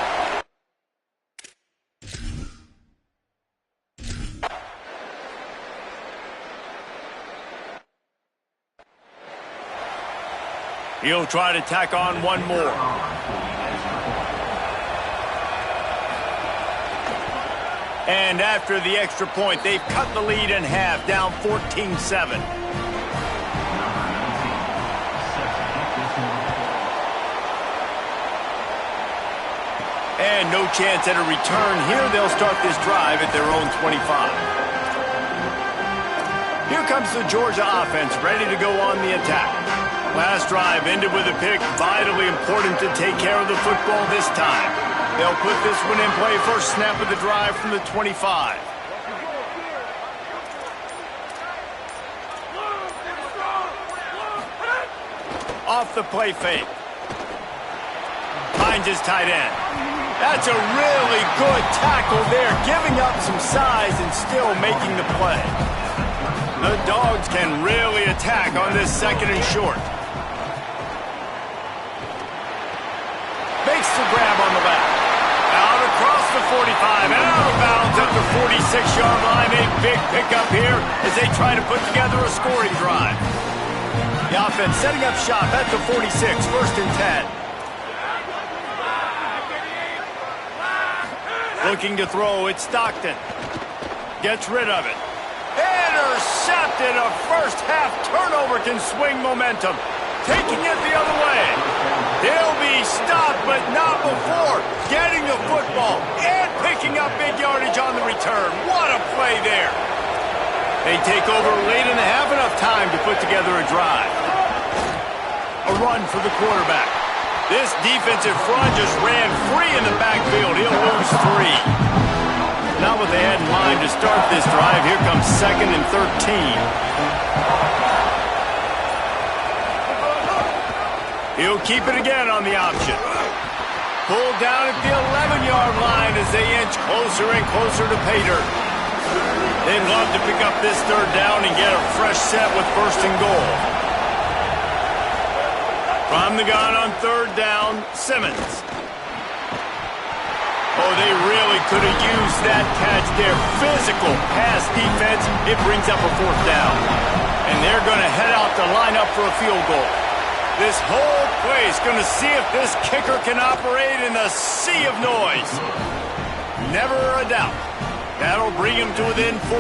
He'll try to tack on one more. And after the extra point, they've cut the lead in half, down 14-7. And no chance at a return here. They'll start this drive at their own 25. Here comes the Georgia offense, ready to go on the attack. Last drive ended with a pick. Vitally important to take care of the football this time. They'll put this one in play. First snap of the drive from the 25. Off the play fake. Finds his tight end. That's a really good tackle there, giving up some size and still making the play. The Dogs can really attack on this second and short. Makes the grab on the left. Out across the 45 and out of bounds at the 46-yard line. A big pickup here as they try to put together a scoring drive. The offense setting up shop at the 46, first and 10. Looking to throw, it's Stockton. Gets rid of it. Intercepted. A first half turnover can swing momentum. Taking it the other way. They'll be stopped, but not before getting the football and picking up big yardage on the return. What a play there. They take over late in the half, enough time to put together a drive. A run for the quarterback. This defensive front just ran free in the backfield. He'll lose 3. Not what they had in mind to start this drive. Here comes second and 13. He'll keep it again on the option. Pulled down at the 11-yard line as they inch closer and closer to pay dirt. They'd love to pick up this third down and get a fresh set with first and goal. From the gun on third down, Simmons. Oh, they really could have used that catch there. Physical pass defense. It brings up a fourth down. And they're going to head out to line up for a field goal. This whole play is going to see if this kicker can operate in the sea of noise. Never a doubt. That'll bring him to within 4.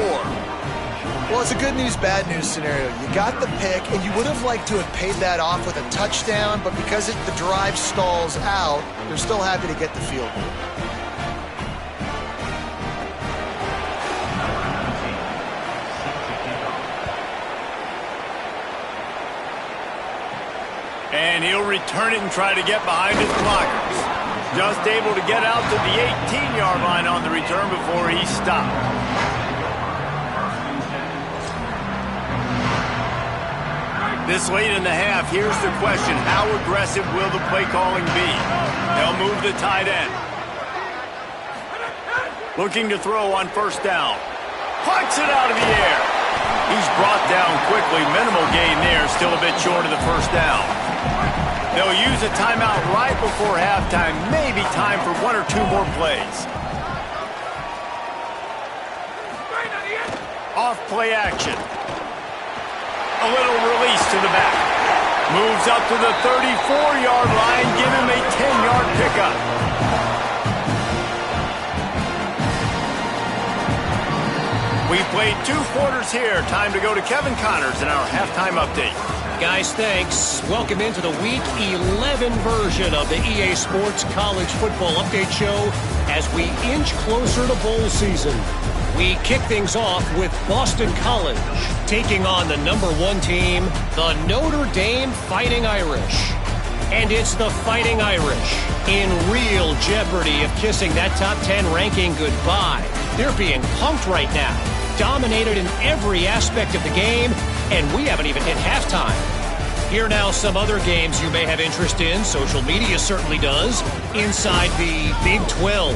Well, it's a good news, bad news scenario. You got the pick, and you would have liked to have paid that off with a touchdown, but because the drive stalls out, they're still happy to get the field goal.
And he'll return it and try to get behind his blockers. Just able to get out to the 18-yard line on the return before he stopped. This late in the half, here's the question. How aggressive will the play calling be? They'll move the tight end. Looking to throw on first down. Pucks it out of the air. He's brought down quickly. Minimal gain there. Still a bit short of the first down. They'll use a timeout right before halftime. Maybe time for 1 or 2 more plays. Off play action. A little release to the back. Moves up to the 34-yard line. Give him a 10-yard pickup. We played 2 quarters here. Time to go to Kevin Connors in our halftime update.
Guys, thanks. Welcome into the Week 11 version of the EA Sports College Football Update Show as we inch closer to bowl season. We kick things off with Boston College taking on the #1 team, the Notre Dame Fighting Irish. And it's the Fighting Irish in real jeopardy of kissing that top 10 ranking goodbye. They're being pumped right now, dominated in every aspect of the game, and we haven't even hit halftime. Here now some other games you may have interest in, social media certainly does, inside the Big 12.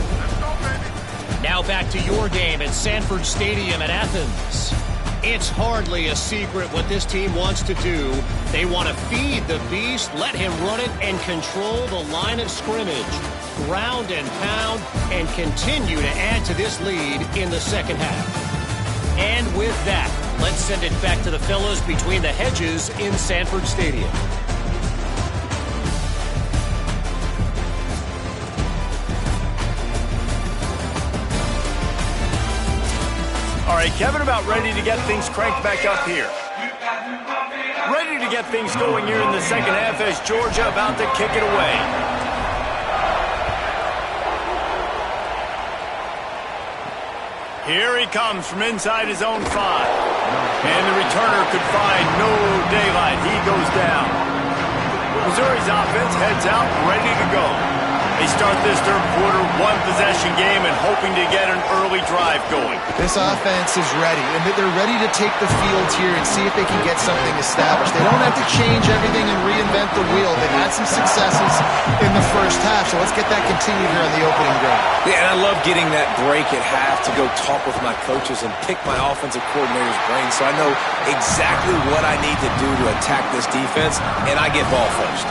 Now back to your game at Sanford Stadium at Athens. It's hardly a secret what this team wants to do. They want to feed the beast, let him run it, and control the line of scrimmage. Ground and pound, and continue to add to this lead in the second half. And with that, let's send it back to the fellas between the hedges in Sanford Stadium.
All right, Kevin, about ready to get things cranked back up here. Ready to get things going here in the second half as Georgia about to kick it away. Here he comes from inside his own 5. And the returner could find no daylight. He goes down. Missouri's offense heads out, ready to go. They start this third quarter, one-possession game, and hoping to get an early drive going.
This offense is ready, and they're ready to take the field here and see if they can get something established. They don't have to change everything and reinvent the wheel. They've had some successes in the first half, so let's get that continued here on the opening drive.
Yeah, and I love getting that break at half to go talk with my coaches and pick my offensive coordinator's brain so I know exactly what I need to do to attack this defense, and I get ball first.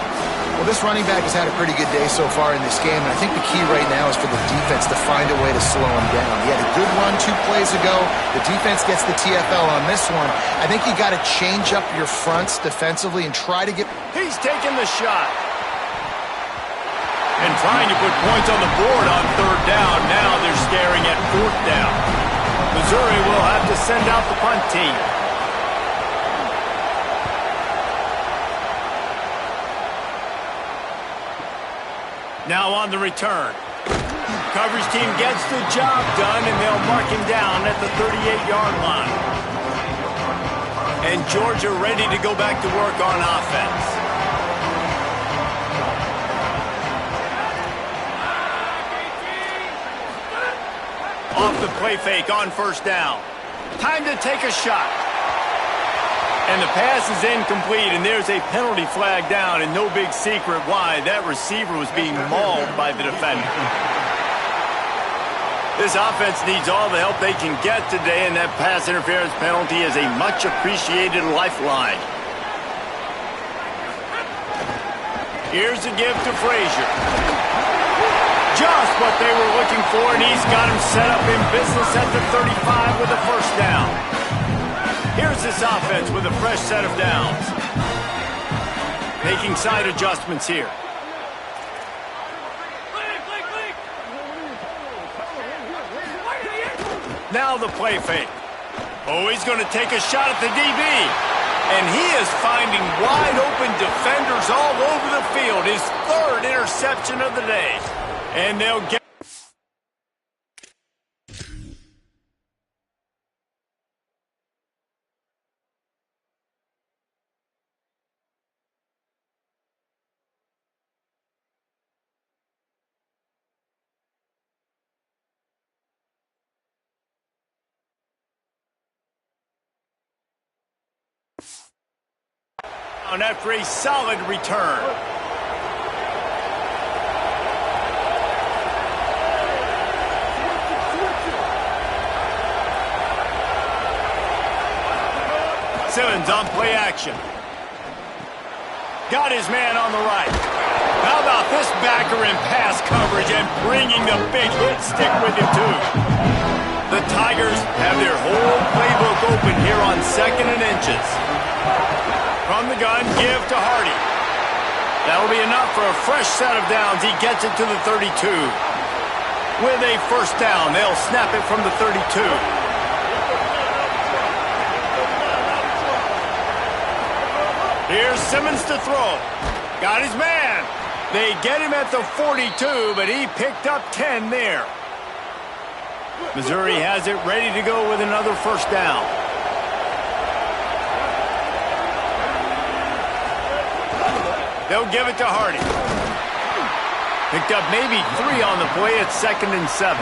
Well, this running back has had a pretty good day so far in this game, and I think the key right now is for the defense to find a way to slow him down. He had a good run 2 plays ago. The defense gets the TFL on this one. I think you got to change up your fronts defensively and try to get...
He's taking the shot. And trying to put points on the board on third down. Now they're staring at fourth down. Missouri will have to send out the punt team. Now on the return. Coverage team gets the job done, and they'll mark him down at the 38-yard line. And Georgia ready to go back to work on offense. Off the play fake on first down. Time to take a shot. And the pass is incomplete, and there's a penalty flag down, and no big secret why. That receiver was being mauled by the defender. This offense needs all the help they can get today, and that pass interference penalty is a much-appreciated lifeline. Here's a give to Frazier. Just what they were looking for, and he's got him set up in business at the 35 with a first down. Here's this offense with a fresh set of downs. Making side adjustments here. Now the play fake. Oh, he's going to take a shot at the DB. And he is finding wide open defenders all over the field. His third interception of the day. And they'll get... after a solid return. Simmons on play action. Got his man on the right. How about this backer in pass coverage and bringing the big hit stick with him too. The Tigers have their whole playbook open here on 2nd and inches. From the gun, give to Hardy. That'll be enough for a fresh set of downs. He gets it to the 32. With a first down, they'll snap it from the 32. Here's Simmons to throw. Got his man. They get him at the 42, but he picked up 10 there. Missouri has it ready to go with another first down. They'll give it to Hardy. Picked up maybe 3 on the play at 2nd and 7.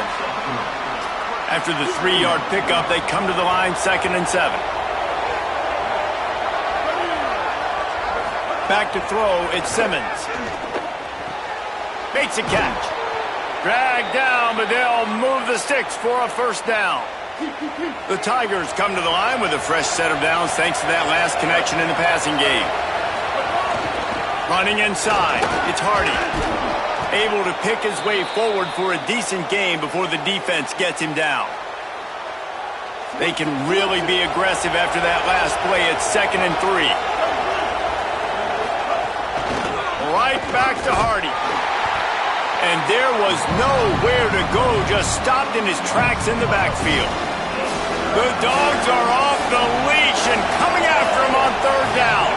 After the 3-yard pickup, they come to the line 2nd and 7. Back to throw, it's Simmons. Makes a catch. Dragged down, but they'll move the sticks for a first down. The Tigers come to the line with a fresh set of downs thanks to that last connection in the passing game. Running inside, it's Hardy. Able to pick his way forward for a decent game before the defense gets him down. They can really be aggressive after that last play at 2nd and 3. Right back to Hardy. And there was nowhere to go, just stopped in his tracks in the backfield. The Dogs are off the leash and coming after him on third down.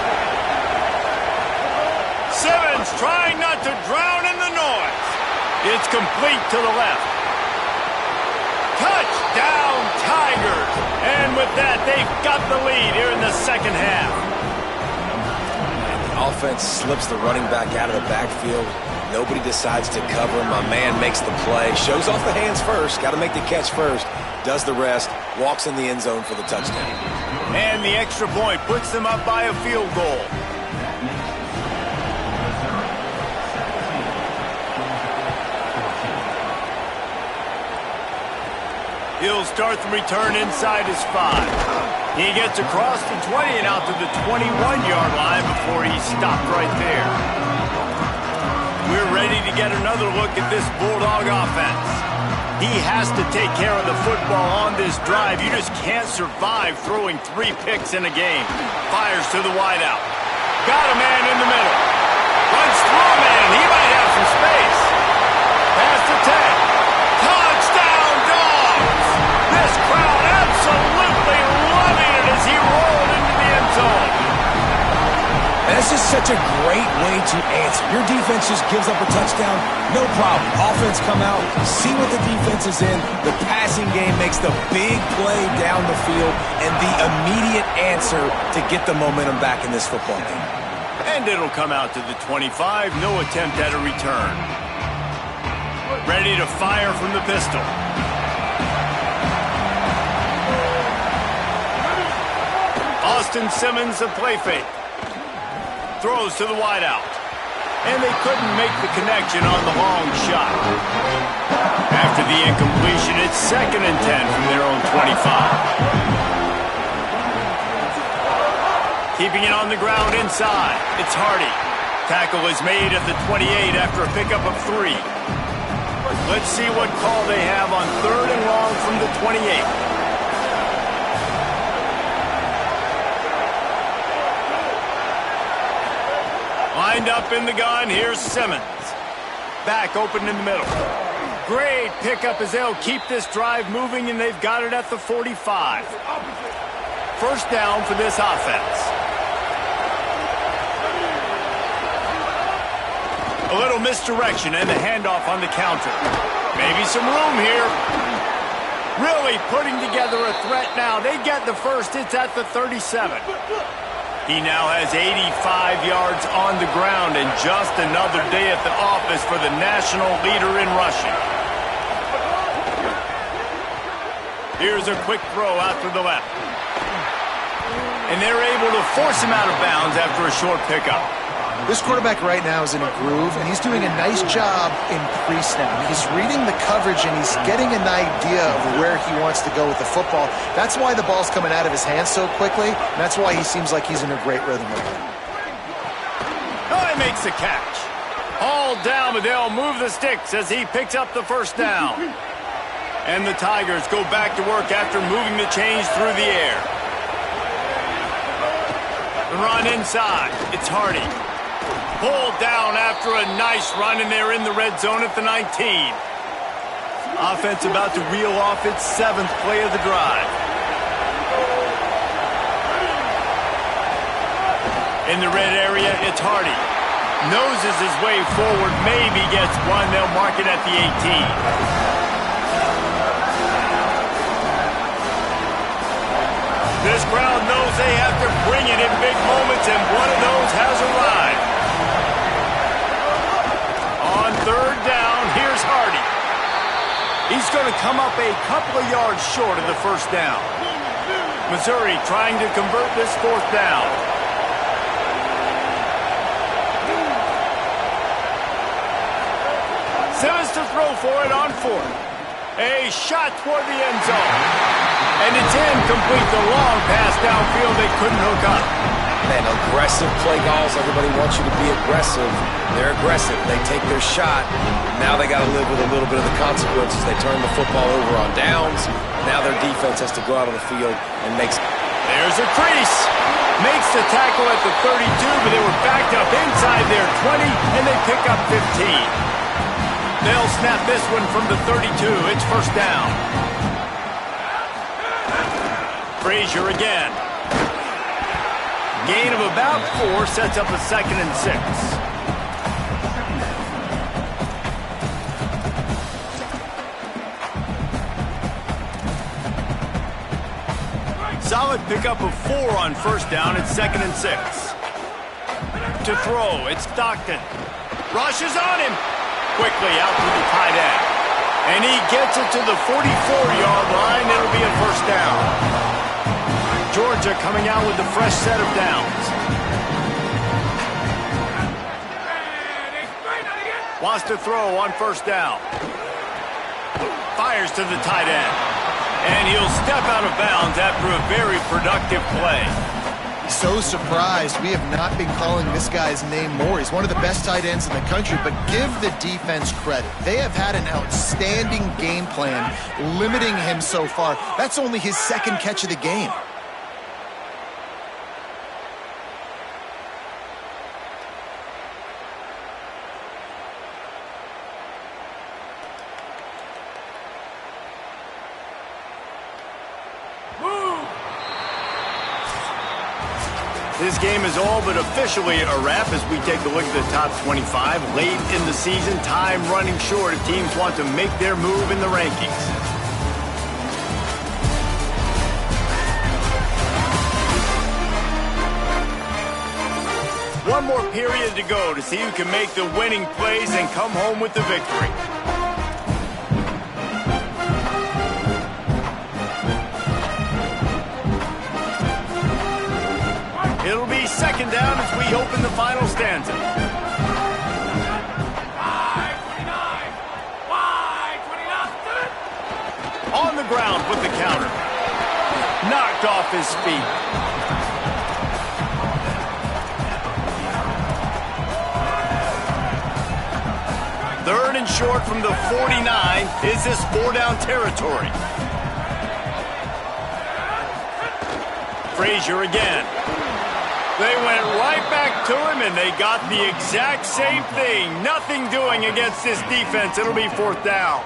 Simmons trying not to drown in the noise. It's complete to the left. Touchdown, Tigers. And with that, they've got the lead here in the second half.
offense slips the running back out of the backfield. Nobody decides to cover him. My man makes the play. Shows off the hands first. Got to make the catch first. Does the rest. Walks in the end zone for the touchdown.
And the extra point puts them up by a field goal. He'll start the return inside his 5. He gets across the 20 and out to the 21-yard line before he's stopped right there. We're ready to get another look at this Bulldog offense. He has to take care of the football on this drive. You just can't survive throwing 3 picks in a game. Fires to the wideout. Got a man in the middle. Runs through a man. He might have some space. Pass to 10. Touchdown, Dogs! This crowd absolutely loving it as he rolled into the end zone.
That's just such a great way to answer. Your defense just gives up a touchdown, no problem. Offense come out, see what the defense is in. The passing game makes the big play down the field and the immediate answer to get the momentum back in this football game.
And it'll come out to the 25. No attempt at a return. Ready to fire from the pistol. Austin Simmons, the play fake. Throws to the wideout. And they couldn't make the connection on the long shot. After the incompletion, it's 2nd and 10 from their own 25. Keeping it on the ground inside. It's Hardy. Tackle is made at the 28 after a pickup of 3. Let's see what call they have on 3rd and long from the 28. Lined up in the gun, here's Simmons. Back open in the middle. Great pickup as they'll keep this drive moving, and they've got it at the 45. First down for this offense. A little misdirection and the handoff on the counter. Maybe some room here. Really putting together a threat now. They get the first. It's at the 37. He now has 85 yards on the ground and just another day at the office for the national leader in rushing. Here's a quick throw out to the left. And they're able to force him out of bounds after a short pickup.
This quarterback right now is in a groove, and he's doing a nice job in pre-snap. He's reading the coverage, and he's getting an idea of where he wants to go with the football. That's why the ball's coming out of his hands so quickly, and that's why he seems like he's in a great rhythm with it.
Oh, he makes the catch. All down, but they'll move the sticks as he picks up the first down. And the Tigers go back to work after moving the chains through the air. The run inside. It's Hardy. Pulled down after a nice run, and they're in the red zone at the 19. Offense about to reel off its 7th play of the drive. In the red area, it's Hardy. Noses his way forward, maybe gets one. They'll mark it at the 18. This crowd knows they have to bring it in big moments, and one of those has arrived. On 3rd down, here's Hardy. He's going to come up a couple of yards short of the first down. Missouri trying to convert this 4th down. Simmons to throw for it on 4th. A shot toward the end zone. And it's incomplete. The long pass downfield they couldn't hook up.
Man, aggressive play calls. Everybody wants you to be aggressive. They're aggressive. They take their shot. Now they got to live with a little bit of the consequences. They turn the football over on downs. Now their defense has to go out on the field and makes...
There's a crease. Makes the tackle at the 32, but they were backed up inside their 20, and they pick up 15. They'll snap this one from the 32. It's first down. Frazier again. Gain of about 4 sets up a 2nd and 6. Solid pickup of 4 on first down. It's 2nd and 6. to throw. It's Stockton. Rushes on him. Quickly out to the tight end. And he gets it to the 44-yard line. It'll be a first down. Georgia coming out with a fresh set of downs. Wants to throw on first down. Fires to the tight end. And he'll step out of bounds after a very productive play.
So surprised we have not been calling this guy's name more. He's one of the best tight ends in the country, but give the defense credit. They have had an outstanding game plan limiting him so far. That's only his second catch of the game.
This game is all but officially a wrap as we take a look at the top 25. Late in the season, time running short if teams want to make their move in the rankings. One more period to go to see who can make the winning plays and come home with the victory. It'll be second down as we open the final stanza. On the ground with the counter. Knocked off his feet. Third and short from the 49. Is this 4-down territory? Frazier again. They went right back to him, and they got the exact same thing. Nothing doing against this defense. It'll be fourth down.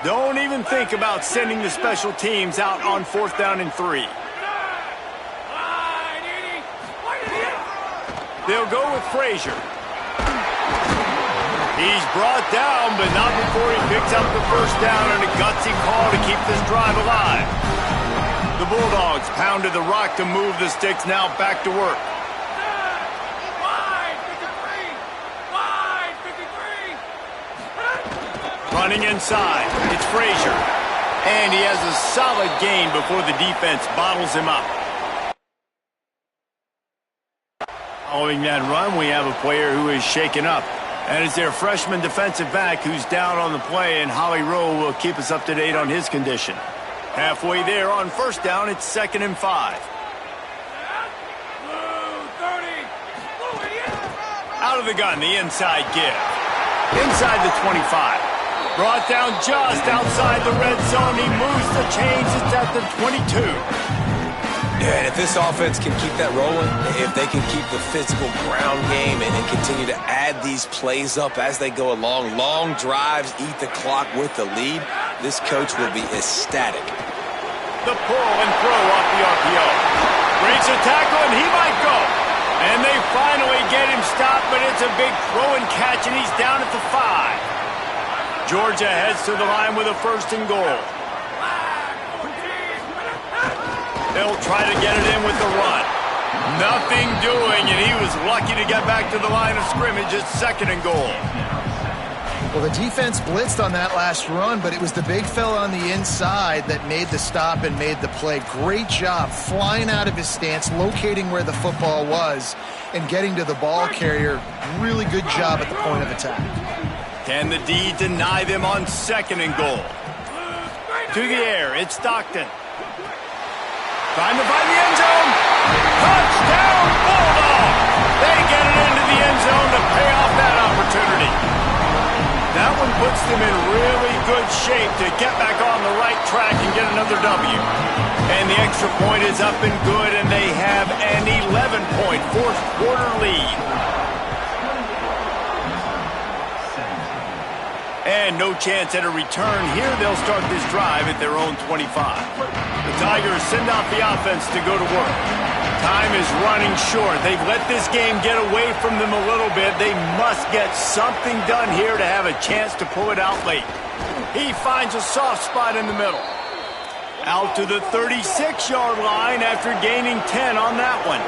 Don't even think about sending the special teams out on 4th down and 3. They'll go with Frazier. He's brought down, but not before he picks up the first down and a gutsy call to keep this drive alive. The Bulldogs pounded the rock to move the sticks, now back to work. Running inside, it's Frazier. And he has a solid gain before the defense bottles him up. Following that run, we have a player who is shaken up. And it's their freshman defensive back who's down on the play, and Holly Rowe will keep us up to date on his condition. Halfway there on first down, it's 2nd and 5. Out of the gun, the inside give. Inside the 25. Brought down just outside the red zone. He moves the chains. It's at the 22.
Yeah, and if this offense can keep that rolling, if they can keep the physical ground game and continue to add these plays up as they go along, long drives, eat the clock with the lead, this coach will be ecstatic.
The pull and throw off the RPO. Breaks a tackle, and he might go. And they finally get him stopped, but it's a big throw and catch, and he's down at the 5. Georgia heads to the line with a 1st and goal. They'll try to get it in with the run. Nothing doing, and he was lucky to get back to the line of scrimmage. It's 2nd and goal.
Well, the defense blitzed on that last run, but it was the big fella on the inside that made the stop and made the play. Great job flying out of his stance, locating where the football was, and getting to the ball carrier. Really good job at the point of attack.
Can the D deny them on 2nd and goal? To the air, it's Stockton. Trying to find the end zone. Touchdown, Bulldogs! They get it into the end zone to pay off that opportunity. That one puts them in really good shape to get back on the right track and get another W. And the extra point is up and good, and they have an 11-point fourth quarter lead. And no chance at a return here. They'll start this drive at their own 25. The Tigers send out the offense to go to work. Time is running short. They've let this game get away from them a little bit. They must get something done here to have a chance to pull it out late. He finds a soft spot in the middle. Out to the 36-yard line after gaining 10 on that one.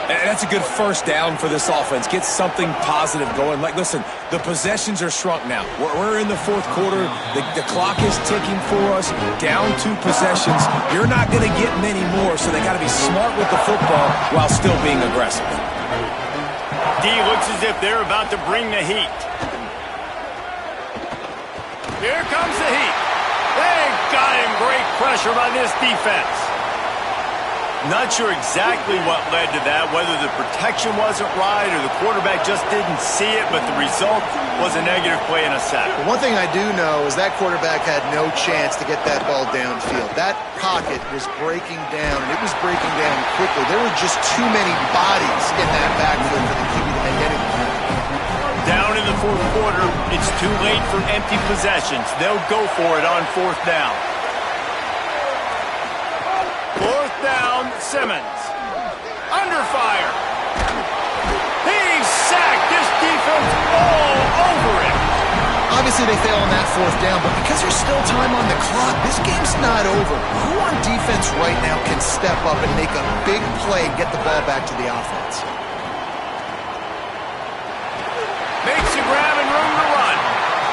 And that's a good first down for this offense. Get something positive going. Like, listen, the possessions are shrunk now. We're in the fourth quarter. The clock is ticking for us. Down 2 possessions. You're not going to get many more, so they got to be smart with the football while still being aggressive.
D looks as if they're about to bring the heat. Here comes the heat. They got him. Great pressure by this defense. Not sure exactly what led to that, whether the protection wasn't right or the quarterback just didn't see it, but the result was a negative play and a sack.
One thing I do know is that quarterback had no chance to get that ball downfield. That pocket was breaking down, and it was breaking down quickly. There were just too many bodies in that backfield for the QB to make anything happen.
Down in the fourth quarter, it's too late for empty possessions. They'll go for it on 4th down. 4th down, Simmons. Under fire. He's sacked. This defense all over him.
Obviously, they fail on that 4th down, but because there's still time on the clock, this game's not over. Who on defense right now can step up and make a big play and get the ball back to the offense?
Makes a grab and room to run.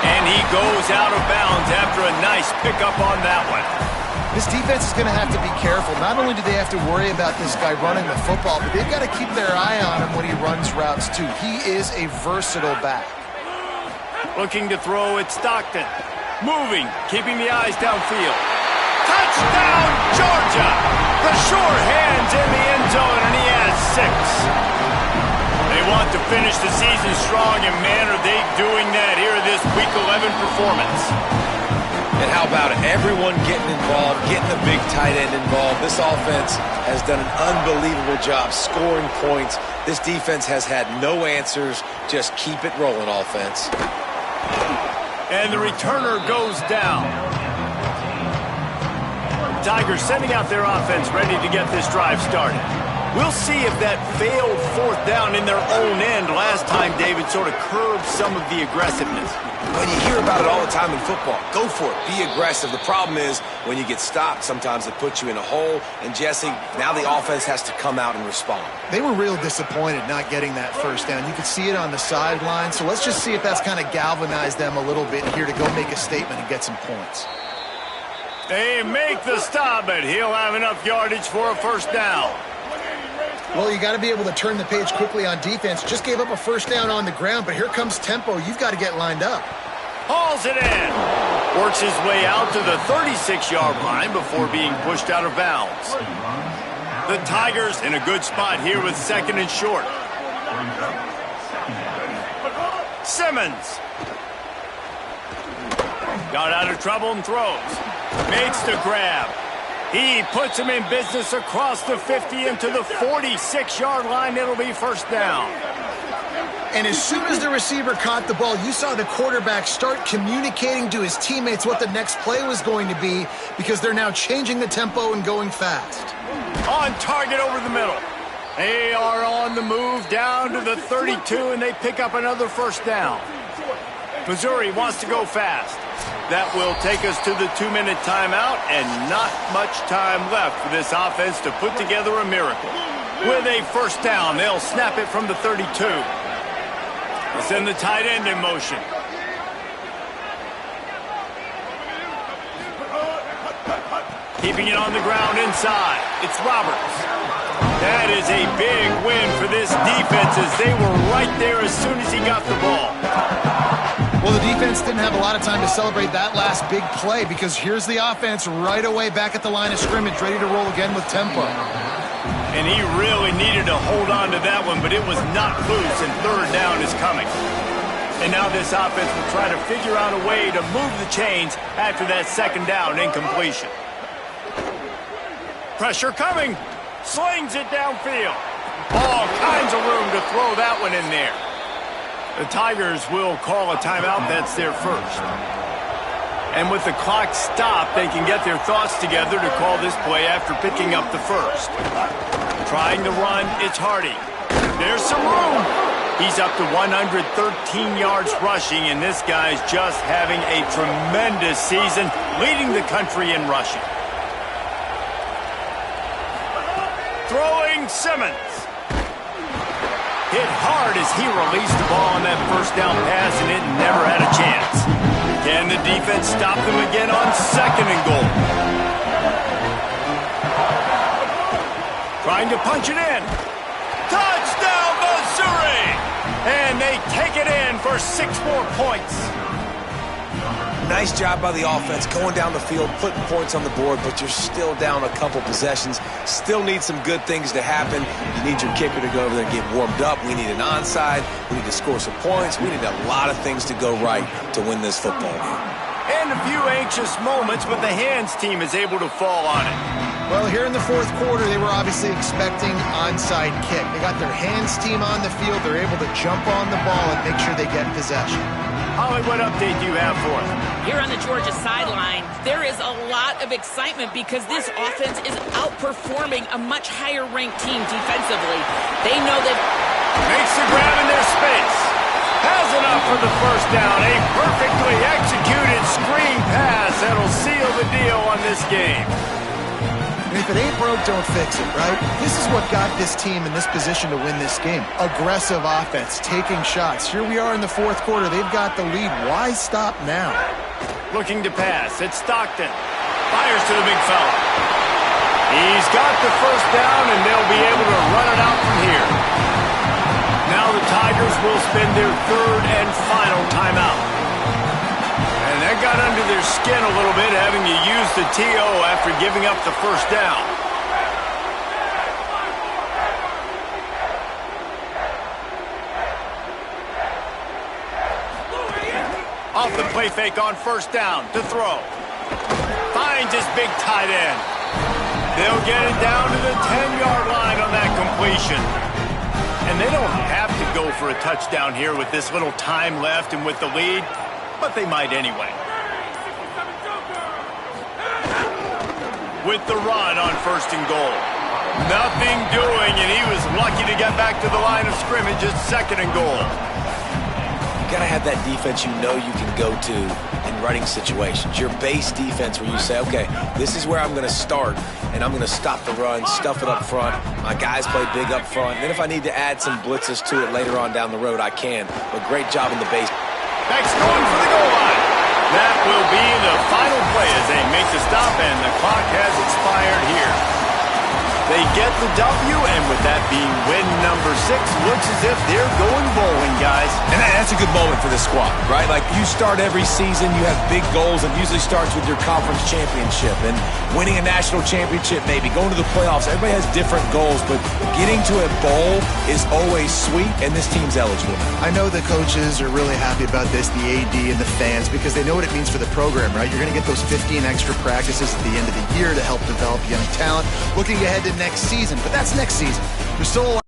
And he goes out of bounds after a nice pickup on that one.
This defense is going to have to be careful. Not only do they have to worry about this guy running the football, but they've got to keep their eye on him when he runs routes, too. He is a versatile back.
Looking to throw at Stockton. Moving, keeping the eyes downfield. Touchdown, Georgia! The sure hands in the end zone, and he has 6. They want to finish the season strong, and man, are they doing that here in this Week 11 performance.
And how about it? Everyone getting involved, getting the big tight end involved. This offense has done an unbelievable job scoring points. This defense has had no answers. Just keep it rolling, offense.
And the returner goes down. Tigers sending out their offense ready to get this drive started. We'll see if that failed 4th down in their own end last time, David, sort of curbed some of the aggressiveness.
When you hear about it all the time in football, go for it. Be aggressive. The problem is when you get stopped, sometimes it puts you in a hole. And, Jesse, now the offense has to come out and respond.
They were real disappointed not getting that 1st down. You could see it on the sideline. So let's just see if that's kind of galvanized them a little bit here to go make a statement and get some points.
They make the stop, but he'll have enough yardage for a 1st down.
Well, you got to be able to turn the page quickly on defense. Just gave up a 1st down on the ground, but here comes tempo. You've got to get lined up.
Hauls it in. Works his way out to the 36-yard line before being pushed out of bounds. The Tigers in a good spot here with 2nd and short. Simmons. Got out of trouble and throws. Makes the grab. He puts him in business across the 50 into the 46-yard line. It'll be 1st down.
And as soon as the receiver caught the ball, you saw the quarterback start communicating to his teammates what the next play was going to be because they're now changing the tempo and going fast.
On target over the middle. They are on the move down to the 32, and they pick up another 1st down. Missouri wants to go fast. That will take us to the 2-minute timeout, and not much time left for this offense to put together a miracle. With a 1st down, they'll snap it from the 32. They'll send the tight end in motion. Keeping it on the ground inside. It's Roberts. That is a big win for this defense as they were right there as soon as he got the ball.
Well, the defense didn't have a lot of time to celebrate that last big play because here's the offense right away back at the line of scrimmage, ready to roll again with tempo.
And he really needed to hold on to that one, but it was not loose, and 3rd down is coming. And now this offense will try to figure out a way to move the chains after that 2nd down incompletion. Pressure coming. Slings it downfield. All kinds of room to throw that one in there. The Tigers will call a timeout. That's their 1st. And with the clock stopped, they can get their thoughts together to call this play after picking up the 1st. Trying to run, it's Hardy. There's some room. He's up to 113 yards rushing, and this guy's just having a tremendous season, leading the country in rushing. Throwing Simmons. Hit hard as he released the ball on that first down pass, and it never had a chance. Can the defense stop them again on 2nd and goal? Trying to punch it in. Touchdown, Missouri! And they take it in for 6 more points.
Nice job by the offense going down the field, putting points on the board, but you're still down a couple possessions. Still need some good things to happen. You need your kicker to go over there and get warmed up. We need an onside. We need to score some points. We need a lot of things to go right to win this football game.
And a few anxious moments, but the hands team is able to fall on it.
Well, here in the 4th quarter, they were obviously expecting onside kick. They got their hands team on the field. They're able to jump on the ball and make sure they get possession.
Holly, what update do you have for us?
Here on the Georgia sideline, there is a lot of excitement because this offense is outperforming a much higher-ranked team defensively. They know that...
Makes the grab in their space. Has enough for the first down. A perfectly executed screen pass that'll seal the deal on this game.
And if it ain't broke, don't fix it, right? This is what got this team in this position to win this game. Aggressive offense, taking shots. Here we are in the 4th quarter. They've got the lead. Why stop now?
Looking to pass. It's Stockton. Fires to the big fella. He's got the first down, and they'll be able to run it out from here. Now the Tigers will spend their 3rd and final timeout. And that got under their skin a little bit, having to use the TO after giving up the first down. Off the play fake on first down to throw. Finds his big tight end. They'll get it down to the 10-yard line on that completion. And they don't have to go for a touchdown here with this little time left and with the lead, but they might anyway. With the run on 1st and goal. Nothing doing, and he was lucky to get back to the line of scrimmage at 2nd and goal.
You got to have that defense you know you can go to in running situations. Your base defense where you say, okay, this is where I'm going to start, and I'm going to stop the run, stuff it up front. My guys play big up front. And then if I need to add some blitzes to it later on down the road, I can. But great job in the base.
Beck's going for the goal line. That will be the final play as they make the stop, and the clock has expired here. They get the W, and with that being win number 6, looks as if they're going bowling, guys.
And that's a good moment for this squad, right? Like, you start every season, you have big goals, and usually starts with your conference championship and winning a national championship, maybe going to the playoffs. Everybody has different goals, but getting to a bowl is always sweet, and this team's eligible.
I know the coaches are really happy about this, the AD and the fans, because they know what it means for the program, right? You're going to get those 15 extra practices at the end of the year to help develop young talent. Looking ahead to next season, but that's next season. There's still a lot